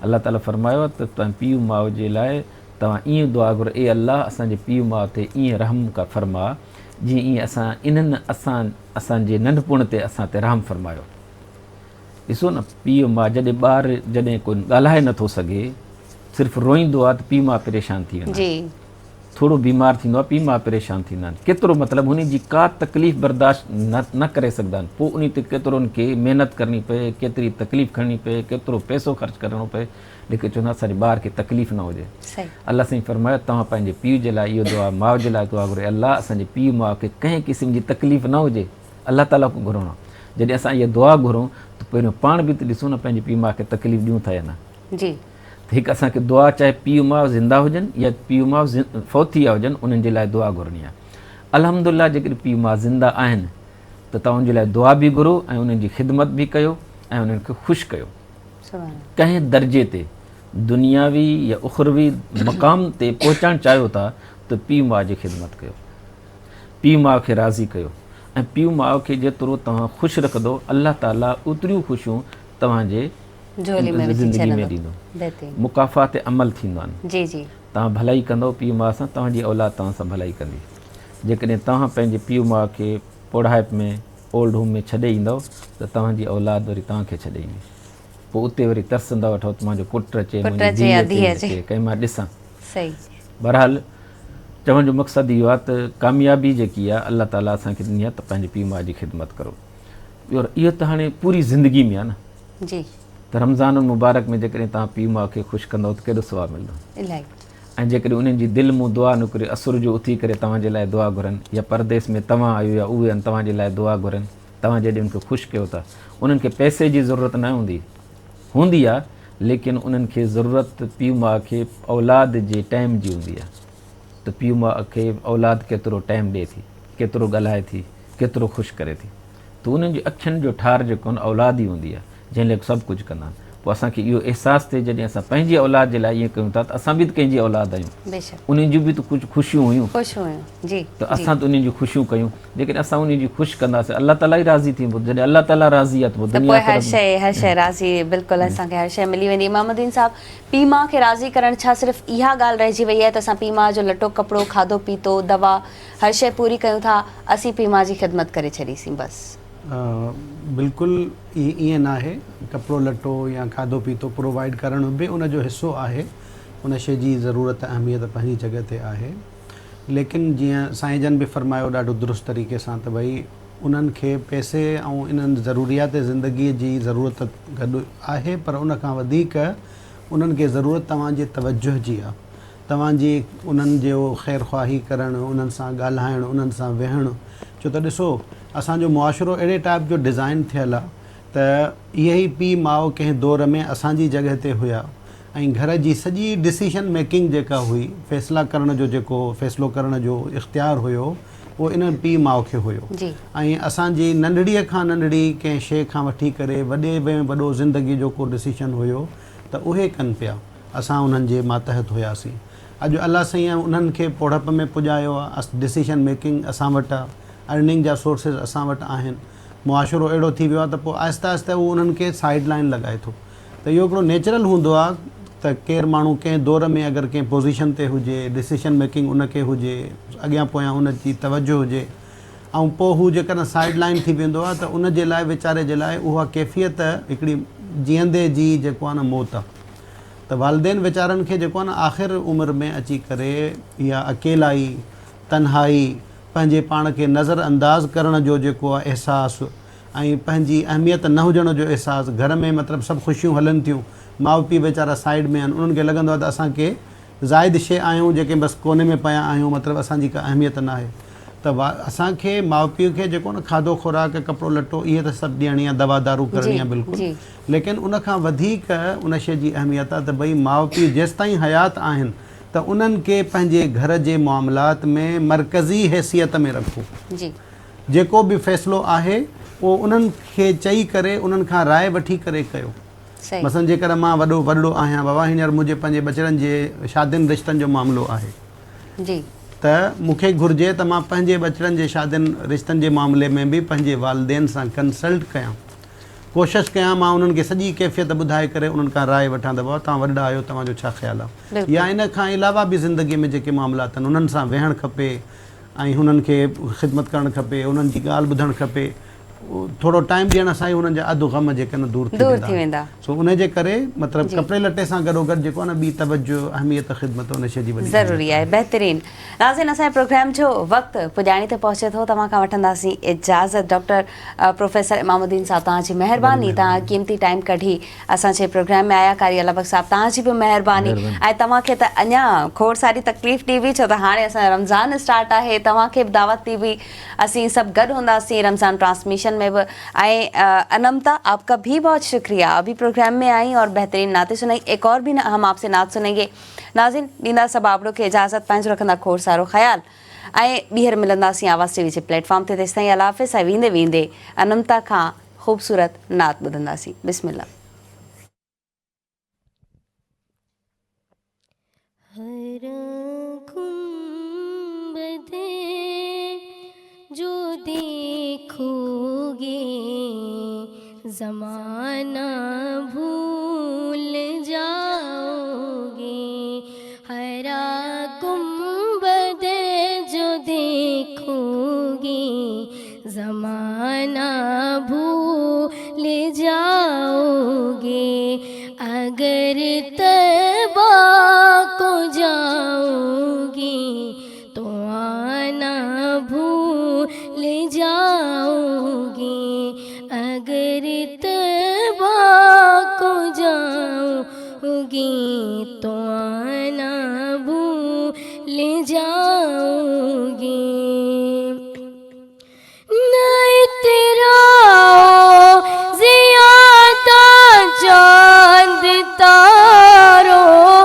अल्लाह ताला फरमायो त तव्हां पीउ माउ जे लाइ तव्हां ईअं दुआ घुरो, ए अल्लाह असांजे पीउ माउ ते ईअं रहम का फरमा जीअं ईअं इन्हनि असांजे नंढपण ते असां ते रहम फरमायो। ॾिसो न पीउ माउ जॾहिं ॿारु जॾहिं कोई ॻाल्हाए नथो सघे, सिर्फ़ु रोईंदो आहे त पीउ माउ परेशान थी वेंदा आहिनि, थोरो बीमार थींदो आहे पीउ माउ परेशान थींदा आहिनि, केतिरो मतिलबु हुन जी का तकलीफ़ बर्दाश्त न करे सघंदा आहिनि, पोइ उन ते केतिरो उनखे महिनत करणी पए, केतिरी तकलीफ़ खणणी पए, केतिरो पैसो ख़र्चु करिणो पए, लेकिन चवंदा असांजे ॿार खे तकलीफ़ न हुजे। अल्लाह साईं फरमायो तव्हां पंहिंजे पीउ जे लाइ इहो दुआ, माउ जे लाइ दुआ घुरो, अल्लाह असांजे पीउ माउ खे कंहिं क़िस्म जी तकलीफ़ न हुजे, अल्लाह ताला खां घुरणो। जॾहिं असां इहा दुआ घुरूं त पहिरियों पाण बि त ॾिसूं न पंहिंजे पीउ माउ खे तकलीफ़ ॾियूं था या न। त हिकु असांखे दुआ चाहे पीउ माउ ज़िंदा हुजनि या पीउ माउ फ़ौत थी विया हुजनि, उन्हनि जे लाइ दुआ घुरणी आहे। अल्हम्दुलिल्लाह जेकॾहिं पीउ माउ ज़िंदा आहिनि त तव्हां उनजे लाइ दुआ बि घुरो ऐं उन्हनि जी ख़िदमत बि कयो ऐं उन्हनि खे ख़ुशि कयो। कंहिं दर्जे ते दुनियावी या उखरवी मक़ाम ते पहुचणु चाहियो था त पीउ माउ जी ख़िदमत कयो, पीउ माउ खे राज़ी कयो, ऐं पीउ माउ खे जेतिरो तव्हां ख़ुशि रखंदो अल्लाह ताला ओतिरियूं ख़ुशियूं तव्हांजे ज़िंदगी में ॾींदो। मुकाफ़ात अमल थींदो आहे, तव्हां भलाई कंदो पीउ माउ सां, तव्हांजी औलाद तव्हां सां भलाई कंदी। जेकॾहिं तव्हां पंहिंजे पीउ माउ खे पौढ़ाइप में ओल्ड होम में छॾे ईंदव त तव्हांजी औलाद वरी तव्हांखे छॾे ईंदी, पोइ उते वरी तरसंदा वठो त मुंहिंजो पुटु अचे, मुंहिंजी धीउ अचे, कंहिं मां ॾिसां।
सही।
बहरहाल चवण जो मक़सदु इहो आहे त कामयाबी जेकी आहे अलाह ताला असांखे ॾिनी आहे त पंहिंजे पीउ माउ जी ख़िदमत करो। ॿियो इहो त हाणे पूरी ज़िंदगी में आहे न
जी।
त रमज़ान मुबारक में जेकॾहिं तव्हां पीउ माउ खे ख़ुशि कंदव त केॾो सवाबु मिलंदो।
इलाही।
ऐं जेकॾहिं उन्हनि जी दिलि मूं दुआ निकिरे, असुर जो उथी करे तव्हांजे लाइ दुआ घुरनि, या परदेस में तव्हां आहियो या उहे आहिनि तव्हांजे लाइ दुआ घुरनि, तव्हां जॾहिं उनखे ख़ुशि कयो था, उन्हनि खे पैसे जी ज़रूरत न हूंदी आहे, लेकिन उन्हनि खे ज़रूरत पीउ माउ खे औलाद जे टाइम जी हूंदी आहे। त पीउ माउ खे औलाद केतिरो टाइम ॾिए थी, केतिरो ॻाल्हाए थी, केतिरो ख़ुशि करे थी, त उन्हनि जी अखियुनि जो ठार जेको आहे औलाद ई हूंदी आहे, जंहिं लाइ सभु कुझु कंदा आहिनि। पोइ असांखे इहो अहसासु थिए जॾहिं असां पंहिंजी औलाद जे लाइ ईअं कयूं था त असां बि त कंहिंजी औलाद आहियूं,
बेशक
उन्हनि जूं बि त कुझु ख़ुशियूं हुयूं,
जी।
त असां त उन्हनि जूं ख़ुशियूं कयूं। जेकॾहिं असां उन्हनि जी ख़ुशि कंदासीं अलाह ताला ई राज़ी थींदो। जॾहिं अलाह ताला राज़ी आहे त पोइ दुनिया
हर शइ राज़ी, बिल्कुलु असांखे हर शइ मिली वेंदी। इमामुद्दीन साहब, पीउ माउ खे राज़ी करणु छा सिर्फ़ु इहा ॻाल्हि रहिजी वई आहे त असां पीउ माउ जो लटो कपिड़ो, खाधो पीतो, दवा, हर शइ पूरी कयूं था, असीं पीउ माउ जी ख़िदमत करे छॾीसीं बसि?
बिल्कुलु ईअं न आहे। कपिड़ो लटो या खाधो पीतो प्रोवाइड करणु बि उनजो हिसो आहे, उन शइ जी ज़रूरत अहमियत पंहिंजी जॻह ते आहे। लेकिन जीअं साईं जन बि फ़रमायो ॾाढो दुरुस्त तरीक़े सां त भई उन्हनि खे पैसे ऐं इन्हनि ज़रूरियात ज़िंदगीअ जी ज़रूरत गॾु आहे, पर उन खां वधीक उन्हनि खे ज़रूरत तव्हांजे तवजुह जी आहे, तव्हांजी उन्हनि जो ख़ैरु ख़्वाही करणु, उन्हनि सां ॻाल्हाइणु, उन्हनि सां वेहणु। छो त ॾिसो असांजो मुआशिरो अहिड़े टाइप जो डिज़ाइन थियल आहे त इहे ई पीउ माउ कंहिं दौर में असांजी जॻह ते हुया, ऐं घर जी सॼी डिसीशन मेकिंग जेका हुई, फ़ैसिला करण जो जेको फ़ैसिलो करण जो इख़्तियार हुयो, उहो इन पीउ माउ खे हुयो। ऐं असांजी नंढड़ीअ खां नंढड़ी कंहिं शइ खां वठी करे वॾे में वॾो ज़िंदगी जो को डिसीशन हुयो त उहे कनि पिया, असां उन्हनि जे मातहत हुयासीं। अॼु अलाह साईं उन्हनि खे पौड़प में पुॼायो आहे, डिसीशन मेकिंग असां वटि आहे, अर्निंग जा सोर्सिस असां वटि आहिनि, मुआशिरो अहिड़ो थी वियो आहे त पोइ आहिस्ता आहिस्ता उहो उन्हनि खे साइड लाइन लॻाए थो। त इहो हिकिड़ो नेचुरल हूंदो आहे त केरु माण्हू कंहिं दौर में अगरि कंहिं पोज़ीशन ते हुजे, डिसीशन मेकिंग उनखे हुजे, अॻियां पोयां उनजी तवजो हुजे, ऐं पोइ हू जेकॾहिं साइड लाइन थी वेंदो आहे त उन जे लाइ वीचारे जे लाइ उहा कैफ़ियत हिकिड़ी जीअंदे जी जेको आहे न मौत आहे। त वालिदेन वीचारनि खे जेको आहे न आख़िर उमिरि में अची करे इहा अकेलाई, तन्हाई, पंहिंजे पाण खे नज़र अंदाज़ करण जो जेको आहे अहसासु, ऐं पंहिंजी अहमियत न हुजण जो अहसासु, घर में मतिलबु सभु ख़ुशियूं हलनि थियूं, माउ पीउ वीचारा साइड में आहिनि, उन्हनि खे लॻंदो आहे त असांखे ज़ाइद शइ आहियूं जेके बसि कोने में पिया आहियूं, मतिलबु असांजी का अहमियत न आहे। त असांखे माउ पीउ खे जेको न खाधो खुराक, कपिड़ो लटो, इहे त सभु ॾियणी आहे, दवा दारू करणी आहे बिल्कुलु, लेकिन उन खां वधीक उन शइ जी अहमियत आहे त भई माउ पीउ जेसिताईं हयात आहिनि त उन्हनि खे पंहिंजे घर जे मामलात में मरकज़ी हैसियत में रखो। जेको बि फ़ैसिलो आहे उहो उन्हनि खे चई करे, उन्हनि खां राय वठी करे कयो। मसलन जेकर मां वॾो आहियां, बाबा हींअर मुंहिंजे पंहिंजे बचड़नि जे शादियुनि रिश्तनि जो मामिलो आहे त मूंखे घुरिजे त मां पंहिंजे बचड़नि जे शादियुनि रिश्तनि जे मामले में बि पंहिंजे वालिदेन सां कंसल्ट कयां, कोशिशि कयां मां उन्हनि खे सॼी कैफ़ियत ॿुधाए करे उन्हनि खां राय वठां त बाबा तव्हां वॾा आहियो, तव्हांजो छा ख़्यालु आहे, या इन खां अलावा बि ज़िंदगीअ में जेके मामलात आहिनि उन्हनि सां वेहणु खपे ऐं हुननि खे ख़िदमत करणु खपे, उन्हनि जी ॻाल्हि ॿुधणु खपे। थोरो टाइम ॾियण सां ई हुननि जा अधु ग़म जेके न दूर थी वेंदा। सो उन जे करे मतिलबु कपिड़े लटे सां गॾोगॾु जेको आहे न ॿी तवजो, अहमियत, ख़िदमत उन शइ जी वॾी
ज़रूरी आहे। बहितरीन नाज़रीन, असांजे प्रोग्राम जो वक़्तु पुॼाणी ते पहुचे थो, तव्हां खां वठंदासीं इजाज़त। डॉक्टर प्रोफेसर इमामुद्दीन साहब, तव्हांजी महिरबानी, तव्हां क़ीमती टाइम कढी असांजे प्रोग्राम में आया। कारी अलाबक साहब, तव्हांजी बि महिरबानी। ऐं तव्हांखे त अञा खोड़ सारी तकलीफ़ ॾी हुई, छो त हाणे असांजो रमज़ान स्टार्ट आहे, तव्हांखे बि दावत दी हुई, असीं सभु गॾु हूंदासीं रमज़ान ट्रांसमिशन में बि। अनमता, आपका भी बहुत शुक्रिया, अभी प्रोग्राम में आई और बेहतरीन नाते सुनाई। एक और भी हम आपसे नात सुनेंगे। नाज़रीन, ॾींदा सभु आपड़ो खे इजाज़त, पंहिंजो रखंदा खोड़ सारो ख़्याल, ऐं ॿीहर मिलंदासीं आवाज़ टीवी जे प्लेटफॉर्म ते। तेसिताईं अल्लाह हाफ़िज़। ऐं वेंदे वेंदे अनमता खां ख़ूबसूरत नात ॿुधंदासीं। बिस्मिल्लाह।
जो देखोगे ज़माना भूल जाओगे, हरा गुंबद जो देख ज़माना भूल जाओगे अगर तबा को जाओगी तो आना भूल जाओगी अगर तबा को जाओगी तो आना भूल जाओगी नहीं तेरा ज़ियादा चांद तारों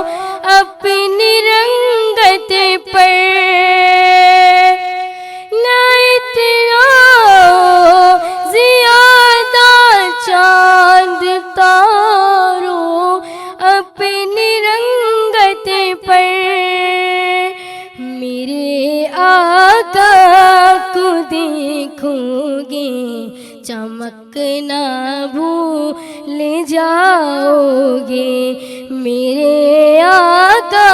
अपनी रंगत पर नहीं तेरा ज़ियादा चांद तारों अपनी रंगत पर मेरे आका को देखोगे चमकना भूल जाओगे मेरे आका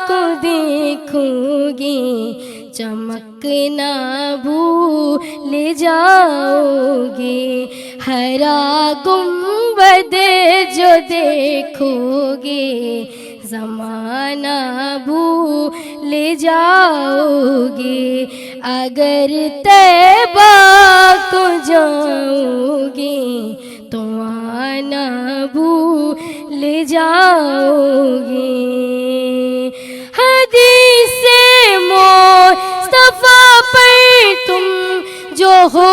को देखोगे चमकना भूल जाओगे हरा गुंबद जो देखोगे ज़माना भूल जाओगे अगर तैबा को जाओगे तो आना भूल जाओगे हदीस मुस्तफा पर तुम जो हो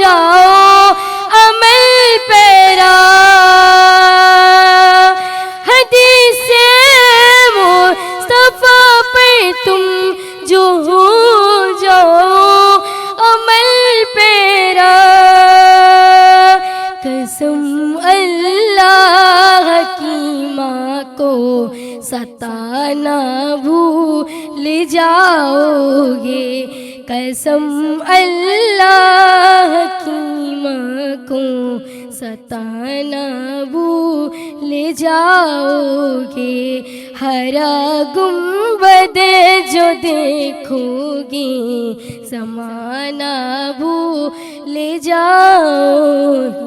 जाओ अमल पैरा हदीस मुस्तफा पर तुम जो हो जाओ अमल पैरा कसम अल्लाह की माँ को सताना भूल जाओगे कसम अल्लाह की माँ को सताना भूल जाओगे हरा गुंबद जो देखोगे ज़माना भूल जाओगे